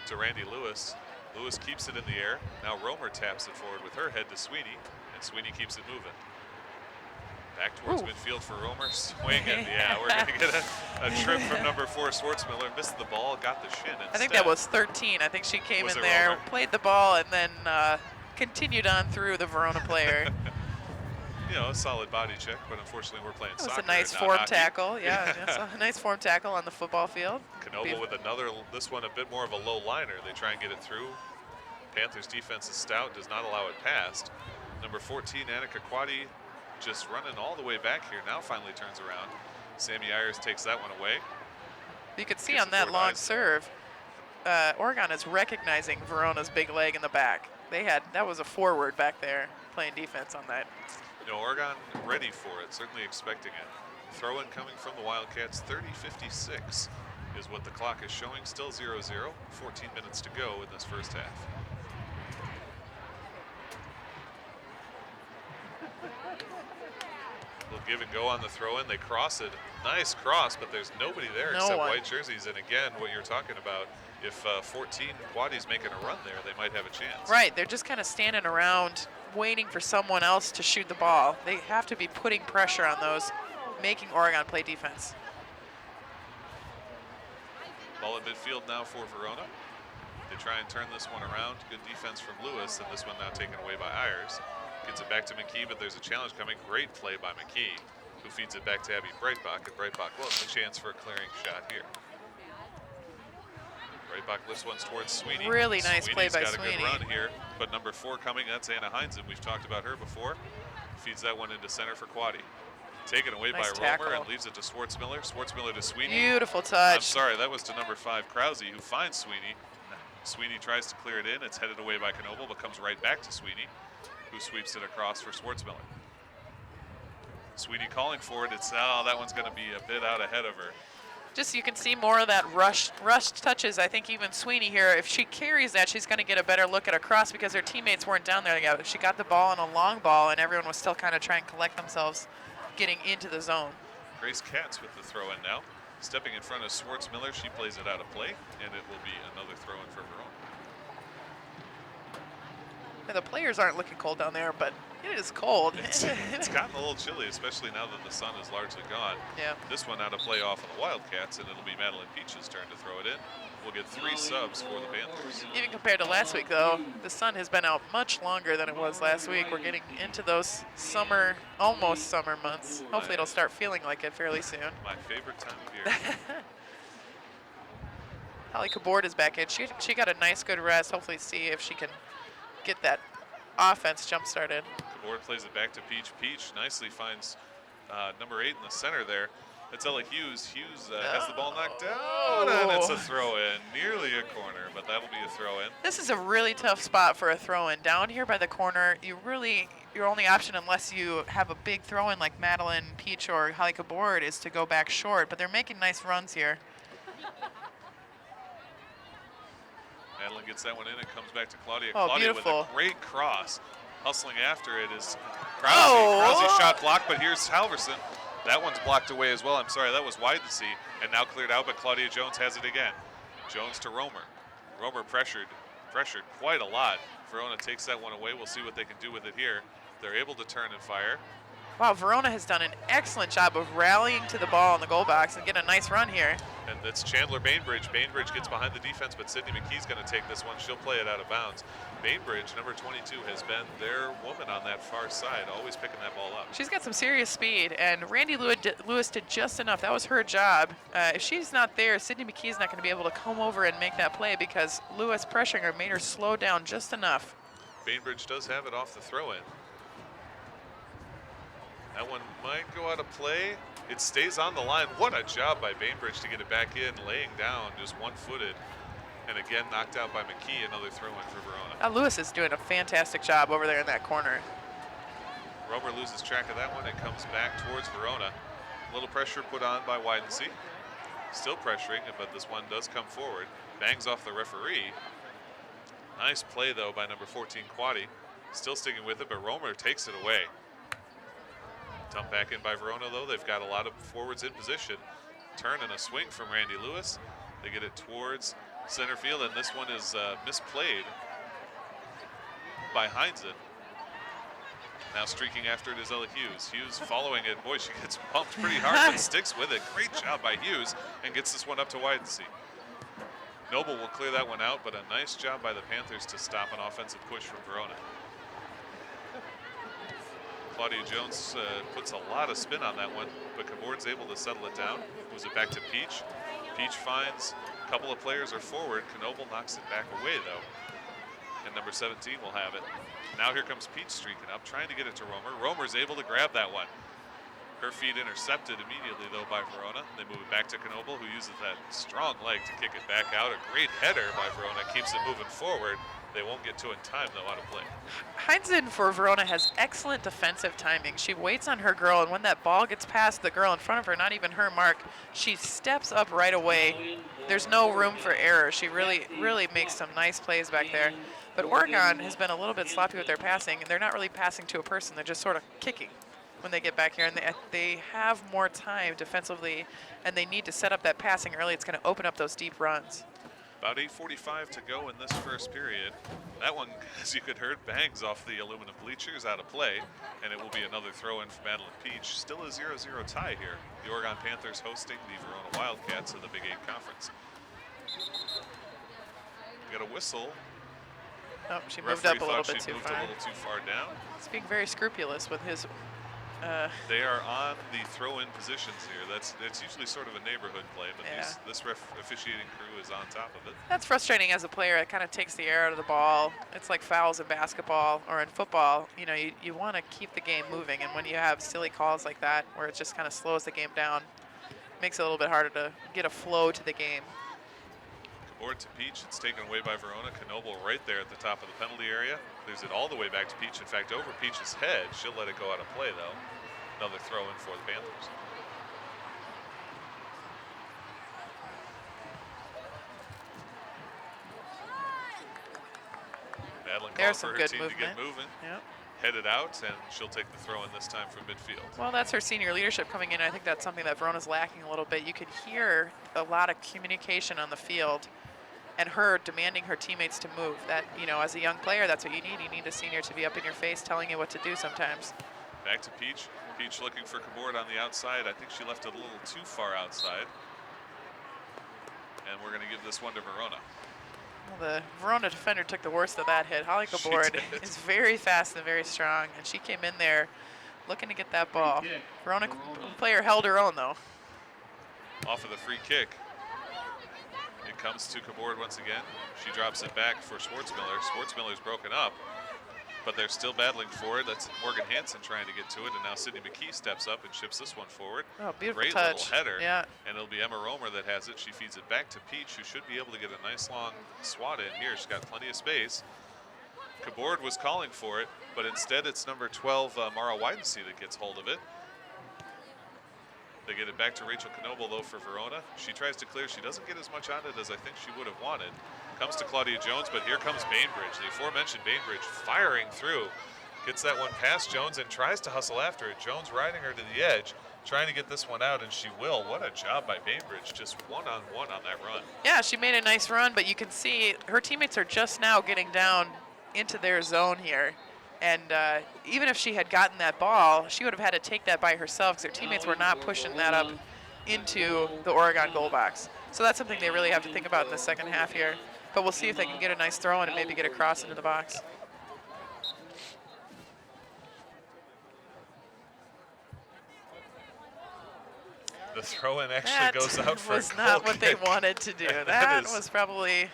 to Randy Lewis. Lewis keeps it in the air. Now Romer taps it forward with her head to Sweeney, and Sweeney keeps it moving. Back towards midfield for Romer, swinging. Yeah, we're going to get a trip from number 4, Schwartzmiller. Missed the ball, got the shin instead.
I think that was 13. I think she came
Was
in
it
there,
Romer?
played the ball, and then continued on through the Verona player.
A solid body check, but unfortunately we're playing soccer.
It was a nice
not
form
hockey.
tackle. Yeah, a nice form tackle on the football field.
Knoble with this one a bit more of a low liner. They try and get it through. Panthers defense is stout, does not allow it past. Number 14, Annika Quaddy, just running all the way back here. Now finally turns around. Sammy Ayers takes that one away.
You could see on that long serve, Oregon is recognizing Verona's big leg in the back. That was a forward back there playing defense on that.
Oregon ready for it, certainly expecting it. Throw-in coming from the Wildcats, 30:56 is what the clock is showing. Still 0-0, 14 minutes to go in this first half. Little give and go on the throw-in. They cross it. Nice cross, but there's nobody there except white jerseys. And again, what you're talking about, if 14 Quaddy's making a run there, they might have a chance.
Right, they're just kind of standing around waiting for someone else to shoot the ball. They have to be putting pressure on those, making Oregon play defense.
Ball at midfield now for Verona. They try and turn this one around. Good defense from Lewis, and this one now taken away by Ayers. Gets it back to McKee, but there's a challenge coming. Great play by McKee, who feeds it back to Abby Breitbach, and Breitbach will have a chance for a clearing shot here. Breitbach lifts one towards Sweeney.
Really nice play by
Sweeney's got a
Sweeney.
good run here, but number 4 coming, that's Anna Heinzen. We've talked about her before. Feeds that one into center for Quaddy. Taken away
Nice
by
tackle.
Romer and leaves it to Schwartzmiller. Schwartzmiller to Sweeney.
Beautiful
I'm
touch.
sorry, that was to number 5, Krause, who finds Sweeney. Sweeney tries to clear it in. It's headed away by Knoble, but comes right back to Sweeney, who sweeps it across for Schwartzmiller. Sweeney calling for it. It's, oh, that one's going to be a bit out ahead of her.
Just you can see more of that rushed touches. I think even Sweeney here, if she carries that, she's going to get a better look at a cross because her teammates weren't down there. She got the ball on a long ball, and everyone was still kind of trying to collect themselves getting into the zone.
Grace Katz with the throw in now. Stepping in front of Schwartzmiller, she plays it out of play, and it will be another throw in for Verona.
And the players aren't looking cold down there, but it is cold.
It's gotten a little chilly, especially now that the sun is largely gone.
Yeah.
This one out of play off of the Wildcats, and it'll be Madeline Peach's turn to throw it in. We'll get 3 subs for the Panthers.
Even compared to last week, though, the sun has been out much longer than it was last week. We're getting into those summer, almost summer months. Hopefully it'll start feeling like it fairly soon.
My favorite time of year.
Holly Cabord is back in. She got a nice, good rest. Hopefully see if she can get that offense jump-started.
Cabord plays it back to Peach. Peach nicely finds number 8 in the center there. It's Ella Hughes. Hughes has the ball knocked down, and it's a throw-in. Nearly a corner, but that'll be a throw-in.
This is a really tough spot for a throw-in. Down here by the corner, your only option, unless you have a big throw-in like Madeline Peach or Holly Cabord, is to go back short. But they're making nice runs here.
Madeline gets that one in. It comes back to Claudia.
Oh,
Claudia
beautiful.
with a great cross. Hustling after it is Krause.
Oh!
Krause shot blocked, but here's Halverson. That one's blocked away as well. I'm sorry, that was wide to see. And now cleared out, but Claudia Jones has it again. Jones to Romer. Romer pressured quite a lot. Verona takes that one away. We'll see what they can do with it here. They're able to turn and fire.
Wow, Verona has done an excellent job of rallying to the ball in the goal box and getting a nice run here.
And it's Chandler Bainbridge. Bainbridge gets behind the defense, but Sydney McKee's going to take this one. She'll play it out of bounds. Bainbridge, number 22, has been their woman on that far side, always picking that ball up.
She's got some serious speed, and Randy Lewis did just enough. That was her job. If she's not there, Sydney McKee's not going to be able to come over and make that play because Lewis pressuring her made her slow down just enough.
Bainbridge does have it off the throw-in. That one might go out of play. It stays on the line. What a job by Bainbridge to get it back in, laying down, just one-footed. And again, knocked out by McKee, another throw-in for Verona.
Lewis is doing a fantastic job over there in that corner.
Romer loses track of that one and comes back towards Verona. A little pressure put on by Widensee. Still pressuring, but this one does come forward. Bangs off the referee. Nice play, though, by number 14, Quaddy. Still sticking with it, but Romer takes it away. Dumped back in by Verona, though. They've got a lot of forwards in position. Turn and a swing from Randy Lewis. They get it towards center field, and this one is misplayed by Heinzen. Now streaking after it is Ella Hughes. Hughes following it. Boy, she gets bumped pretty hard, but sticks with it. Great job by Hughes, and gets this one up to Widensee. Noble will clear that one out, but a nice job by the Panthers to stop an offensive push from Verona. Claudia Jones puts a lot of spin on that one, but Cabord's able to settle it down. Moves it back to Peach. Peach finds a couple of players are forward. Knoble knocks it back away, though. And number 17 will have it. Now here comes Peach streaking up, trying to get it to Romer. Romer's able to grab that one. Her feet intercepted immediately, though, by Verona. They move it back to Knoble, who uses that strong leg to kick it back out. A great header by Verona keeps it moving forward. They won't get to in time, though, out of play.
Heinzen for Verona has excellent defensive timing. She waits on her girl, and when that ball gets past the girl in front of her, not even her mark, she steps up right away. There's no room for error. She really makes some nice plays back there. But Oregon has been a little bit sloppy with their passing, and they're not really passing to a person. They're just sort of kicking when they get back here, and they have more time defensively, and they need to set up that passing early. It's going to open up those deep runs.
About 8:45 to go in this first period. That one, as you could heard, bangs off the aluminum bleachers out of play, and it will be another throw in for Madeline Peach. Still a 0-0 tie here. The Oregon Panthers hosting the Verona Wildcats of the Big 8 Conference. We got a whistle.
Oh, she moved up a little bit too far.
A little too far down.
He's being very scrupulous with his.
They are on the throw-in positions here. That's usually sort of a neighborhood play, but
Yeah.
this officiating crew is on top of it.
That's frustrating as a player. It kind of takes the air out of the ball. It's like fouls in basketball or in football. You know, you want to keep the game moving, and when you have silly calls like that, where it just kind of slows the game down, it makes it a little bit harder to get a flow to the game.
Board to Peach. It's taken away by Verona. Knoble right there at the top of the penalty area. Clears it all the way back to Peach. In fact, over Peach's head. She'll let it go out of play, though. Another throw in for the Panthers. Madeline calling for her team to get moving.
Yep.
Headed out, and she'll take the throw in this time from midfield.
Well, that's her senior leadership coming in. I think that's something that Verona's lacking a little bit. You could hear a lot of communication on the field and her demanding her teammates to move. That, you know, as a young player, that's what you need. You need a senior to be up in your face telling you what to do sometimes.
Back to Peach. Peach looking for Kabord on the outside. I think she left it a little too far outside. And we're going to give this one to Verona.
Well, the Verona defender took the worst of that hit. Holly Kabord is very fast and very strong, and she came in there looking to get that ball. Verona player held her own, though.
Off of the free kick. It comes to Kabord once again. She drops it back for Schwartzmiller. Schwartzmiller's broken up, but they're still battling for it. That's Morgan Hansen trying to get to it, and now Sydney McKee steps up and chips this one forward.
Oh, beautiful
Great
touch.
little header.
Yeah.
And it'll be Emma Romer that has it. She feeds it back to Peach, who should be able to get a nice long swat in here. She's got plenty of space. Kabord was calling for it, but instead it's number 12, Mara Widensee, that gets hold of it. They get it back to Rachel Knoble, though, for Verona. She tries to clear. She doesn't get as much on it as I think she would have wanted. Comes to Claudia Jones, but here comes Bainbridge. The aforementioned Bainbridge firing through. Gets that one past Jones and tries to hustle after it. Jones riding her to the edge, trying to get this one out, and she will. What a job by Bainbridge, just one-on-one on that run.
Yeah, she made a nice run, but you can see her teammates are just now getting down into their zone here. And even if she had gotten that ball, she would have had to take that by herself because her teammates were not pushing that up into the Oregon goal box. So that's something they really have to think about in the second half here. But we'll see if they can get a nice throw in and maybe get a cross into the box.
The throw-in actually goes out for a goal
That was not what they
kick.
wanted to do. That was probably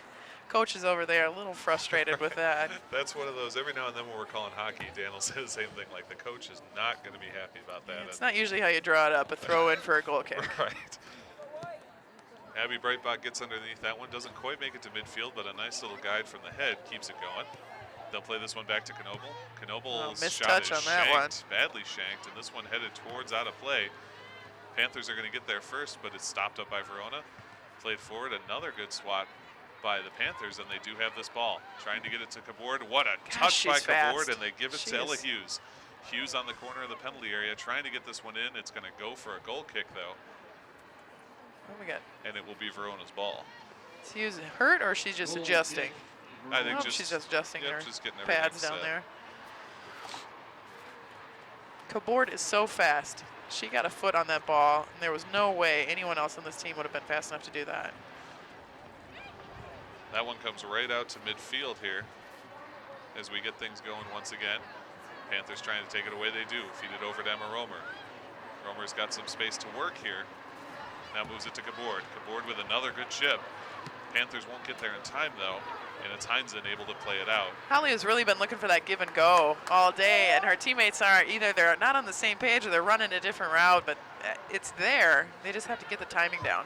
coaches over there a little frustrated with that.
That's one of those, every now and then when we're calling hockey, Dan will say the same thing, like the coach is not going to be happy about that.
It's not usually how you draw it up, a throw in for a goal kick.
Right. Abby Breitbach gets underneath that one, doesn't quite make it to midfield, but a nice little guide from the head keeps it going. They'll play this one back to Knoble. Knoble's
missed
shot
touch
is
on that one.
badly shanked, and this one headed towards out of play. Panthers are going to get there first, but it's stopped up by Verona. Played forward, another good swat by the Panthers, and they do have this ball. Trying to get it to Kabord. What a touch by Kabord, and they give it to Ella Hughes. Hughes on the corner of the penalty area, trying to get this one in. It's going to go for a goal kick, though.
What we got?
And it will be Verona's ball.
Is Hughes hurt, or she's just adjusting?
I think
she's just adjusting her
just getting
pads down there. Kabord is so fast. She got a foot on that ball, and there was no way anyone else on this team would have been fast enough to do that.
That one comes right out to midfield here as we get things going once again. Panthers trying to take it away. They do. Feed it over to Emma Romer. Romer's got some space to work here. Now moves it to Kabord. Kabord with another good chip. Panthers won't get there in time, though, and it's Heinzen able to play it out.
Holly has really been looking for that give and go all day, and her teammates are either they're not on the same page or they're running a different route, but it's there. They just have to get the timing down.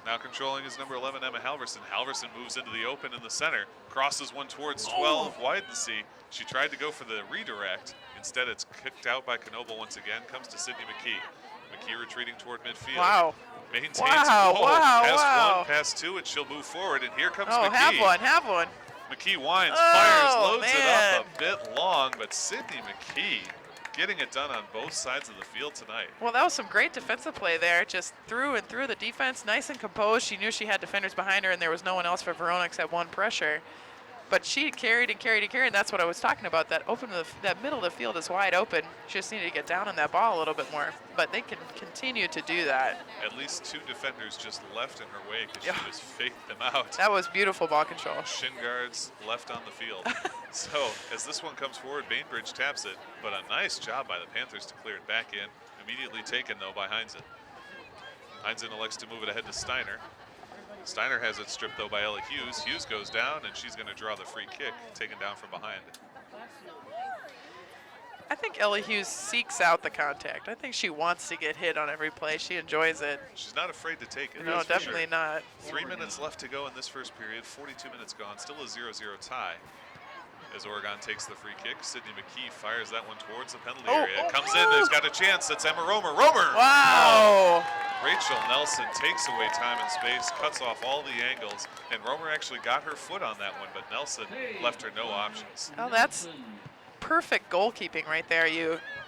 Now controlling is number 11, Emma Halverson. Halverson moves into the open in the center, crosses one towards 12, Widensee. She tried to go for the redirect. Instead, it's kicked out by Knoble once again. Comes to Sydney McKee. McKee retreating toward midfield.
Wow.
Maintains
wow,
pass one, pass two, and she'll move forward. And here comes McKee.
Have one.
McKee winds, fires, loads it up a bit long, but Sydney McKee getting it done on both sides of the field tonight.
Well, that was some great defensive play there. Just through and through the defense, nice and composed. She knew she had defenders behind her, and there was no one else for Verona except one pressure. But she carried and carried and carried, and that's what I was talking about. That that middle of the field is wide open. She just needed to get down on that ball a little bit more. But they can continue to do that.
At least 2 defenders just left in her way because she just faked them out.
That was beautiful ball control.
Shin guards left on the field. So as this one comes forward, Bainbridge taps it, but a nice job by the Panthers to clear it back in. Immediately taken, though, by Heinzen. Heinzen elects to move it ahead to Steiner. Steiner has it stripped, though, by Ellie Hughes. Hughes goes down, and she's going to draw the free kick, taken down from behind.
I think Ellie Hughes seeks out the contact. I think she wants to get hit on every play. She enjoys it.
She's not afraid to take it.
No, definitely not.
3 minutes left to go in this first period. 42 minutes gone. Still a 0-0 tie. As Oregon takes the free kick, Sydney McKee fires that one towards the penalty area. It comes in. He's got a chance. It's Emma Romer. Romer!
Wow!
Rachel Nelson takes away time and space, cuts off all the angles, and Romer actually got her foot on that one, but Nelson left her no options.
Oh, that's perfect goalkeeping right there.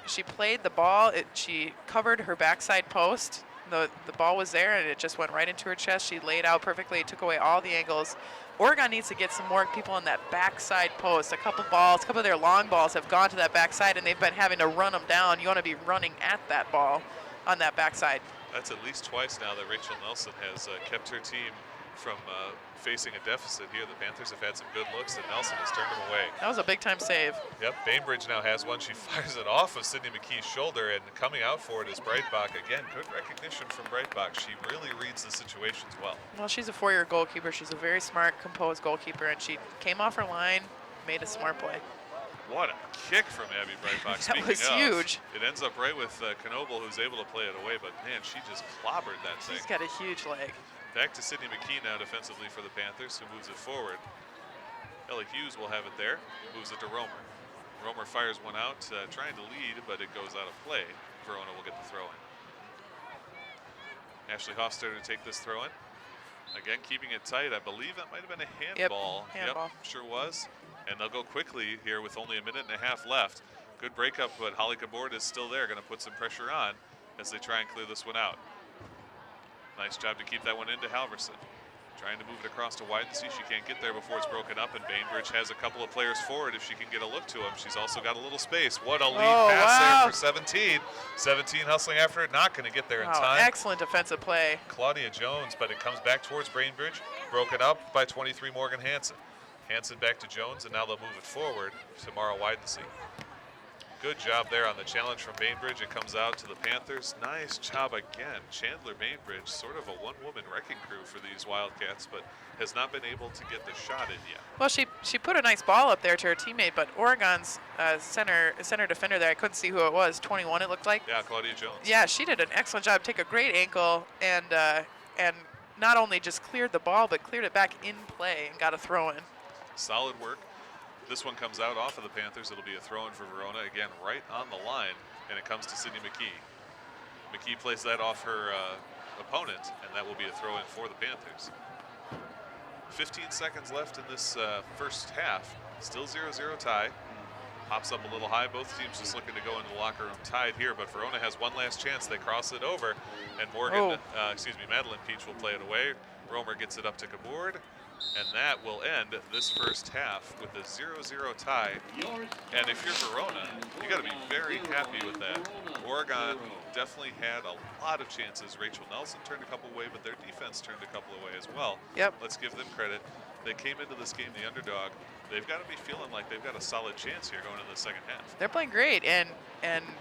She played the ball. She covered her backside post. The ball was there, and it just went right into her chest. She laid out perfectly, took away all the angles. Oregon needs to get some more people on that backside post. A couple of their long balls have gone to that backside, and they've been having to run them down. You want to be running at that ball on that backside.
That's at least twice now that Rachel Nelson has kept her team from facing a deficit here. The Panthers have had some good looks, and Nelson has turned them away.
That was a big-time save.
Yep, Bainbridge now has one. She fires it off of Sydney McKee's shoulder, and coming out for it is Breitbach. Again, good recognition from Breitbach. She really reads the situations well.
Well, she's a 4-year goalkeeper. She's a very smart, composed goalkeeper, and she came off her line, made a smart play.
What a kick from Abby Breitbach.
That was huge.
It ends up right with Knoble, who's able to play it away, but man, she just clobbered that thing.
She's got a huge leg.
Back to Sydney McKee now defensively for the Panthers, who moves it forward. Ellie Hughes will have it there, moves it to Romer. Romer fires one out, trying to lead, but it goes out of play. Verona will get the throw in. Ashley Hofstadter to take this throw in. Again, keeping it tight. I believe that might have been a handball.
Handball.
Yep, sure was. And they'll go quickly here with only a minute and a half left. Good breakup, but Holly Kabord is still there, going to put some pressure on as they try and clear this one out. Nice job to keep that one into Halverson. Trying to move it across to Widensee. She can't get there before it's broken up, and Bainbridge has a couple of players forward if she can get a look to him. She's also got a little space. What a lead pass there for 17. 17 hustling after it, not going to get there in time.
Excellent defensive play.
Claudia Jones, but it comes back towards Bainbridge. Broken up by 23 Morgan Hansen. Hansen back to Jones, and now they'll move it forward to Mara Widensee. Good job there on the challenge from Bainbridge. It comes out to the Panthers. Nice job again. Chandler Bainbridge, sort of a one-woman wrecking crew for these Wildcats, but has not been able to get the shot in yet.
Well, she put a nice ball up there to her teammate, but Oregon's center defender there, I couldn't see who it was, 21 it looked like.
Yeah, Claudia Jones.
Yeah, she did an excellent job. Take a great ankle and not only just cleared the ball, but cleared it back in play and got a throw in.
Solid work. This one comes out off of the Panthers. It'll be a throw-in for Verona. Again, right on the line, and it comes to Sydney McKee. McKee plays that off her opponent, and that will be a throw-in for the Panthers. 15 seconds left in this first half. Still 0-0 tie. Hops up a little high. Both teams just looking to go into the locker room tied here, but Verona has one last chance. They cross it over, and Madeline Peach will play it away. Romer gets it up to Kabord. And that will end this first half with a 0-0 tie. And if you're Verona, you got to be very happy with that. Oregon definitely had a lot of chances. Rachel Nelson turned a couple away, but their defense turned a couple away as well.
Yep.
Let's give them credit. They came into this game the underdog. They've got to be feeling like they've got a solid chance here going into the second half.
They're playing great, and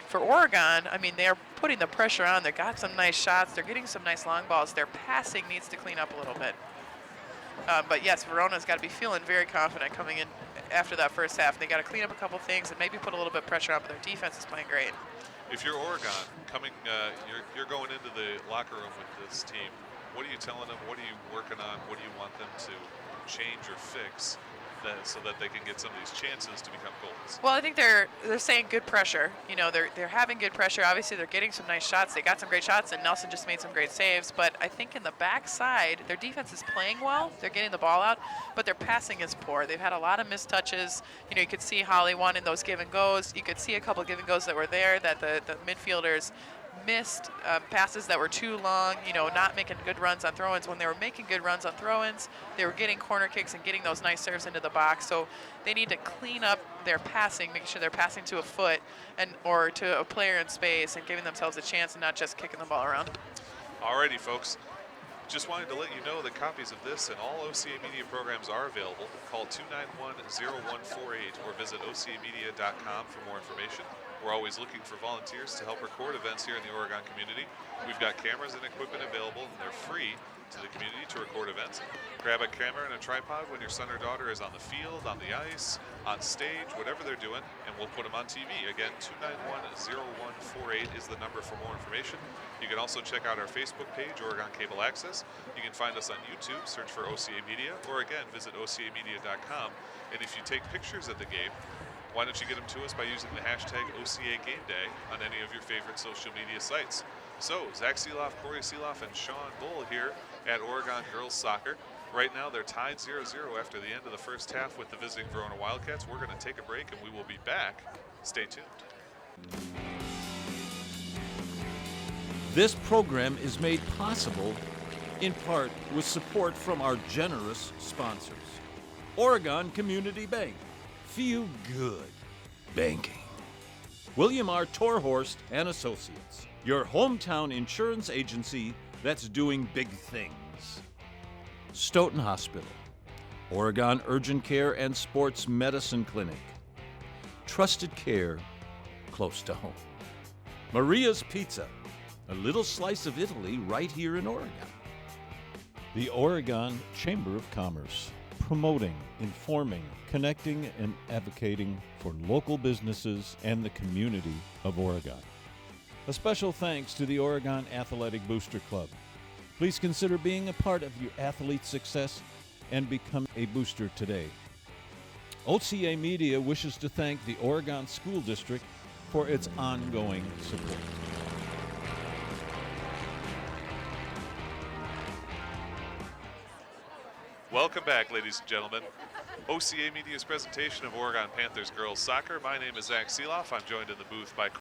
for Oregon, I mean, they're putting the pressure on. They got some nice shots. They're getting some nice long balls. Their passing needs to clean up a little bit. But yes, Verona's got to be feeling very confident coming in after that first half. They got to clean up a couple things and maybe put a little bit of pressure on, but their defense is playing great.
If you're Oregon, you're going into the locker room with this team, what are you telling them? What are you working on? What do you want them to change or fix so that they can get some of these chances to become goals.
Well, I think they're saying good pressure. You know, they're having good pressure. Obviously, they're getting some nice shots. They got some great shots, and Nelson just made some great saves. But I think in the backside, their defense is playing well. They're getting the ball out, but their passing is poor. They've had a lot of missed touches. You know, you could see Holly won in those give and goes. You could see a couple give and goes that were there that the midfielders missed passes that were too long, you know, not making good runs on throw-ins. When they were making good runs on throw-ins, they were getting corner kicks and getting those nice serves into the box. So they need to clean up their passing, making sure they're passing to a foot or to a player in space and giving themselves a chance and not just kicking the ball around.
Alrighty, folks. Just wanted to let you know that copies of this and all OCA Media programs are available. Call 291-0148 or visit ocamedia.com for more information. We're always looking for volunteers to help record events here in the Oregon community. We've got cameras and equipment available, and they're free to the community to record events. Grab a camera and a tripod when your son or daughter is on the field, on the ice, on stage, whatever they're doing, and we'll put them on TV. Again, 291-0148 is the number for more information. You can also check out our Facebook page, Oregon Cable Access. You can find us on YouTube, search for OCA Media, or again, visit ocamedia.com. And if you take pictures of the game, why don't you get them to us by using the hashtag OCA Game Day on any of your favorite social media sites. So, Zach Seeloff, Corey Seeloff, and Sean Bull here at Oregon Girls Soccer. Right now, they're tied 0-0 after the end of the first half with the visiting Verona Wildcats. We're going to take a break, and we will be back. Stay tuned.
This program is made possible in part with support from our generous sponsors. Oregon Community Bank. Feel good banking. William R. Torhorst and Associates, your hometown insurance agency that's doing big things. Stoughton Hospital, Oregon Urgent Care and Sports Medicine Clinic. Trusted care close to home. Maria's Pizza, a little slice of Italy right here in Oregon. The Oregon Chamber of Commerce, promoting, informing, connecting, and advocating for local businesses and the community of Oregon. A special thanks to the Oregon Athletic Booster Club. Please consider being a part of your athlete's success and become a booster today. OCA Media wishes to thank the Oregon School District for its ongoing support.
Welcome back, ladies and gentlemen. OCA Media's presentation of Oregon Panthers Girls Soccer. My name is Zach Seeloff. I'm joined in the booth by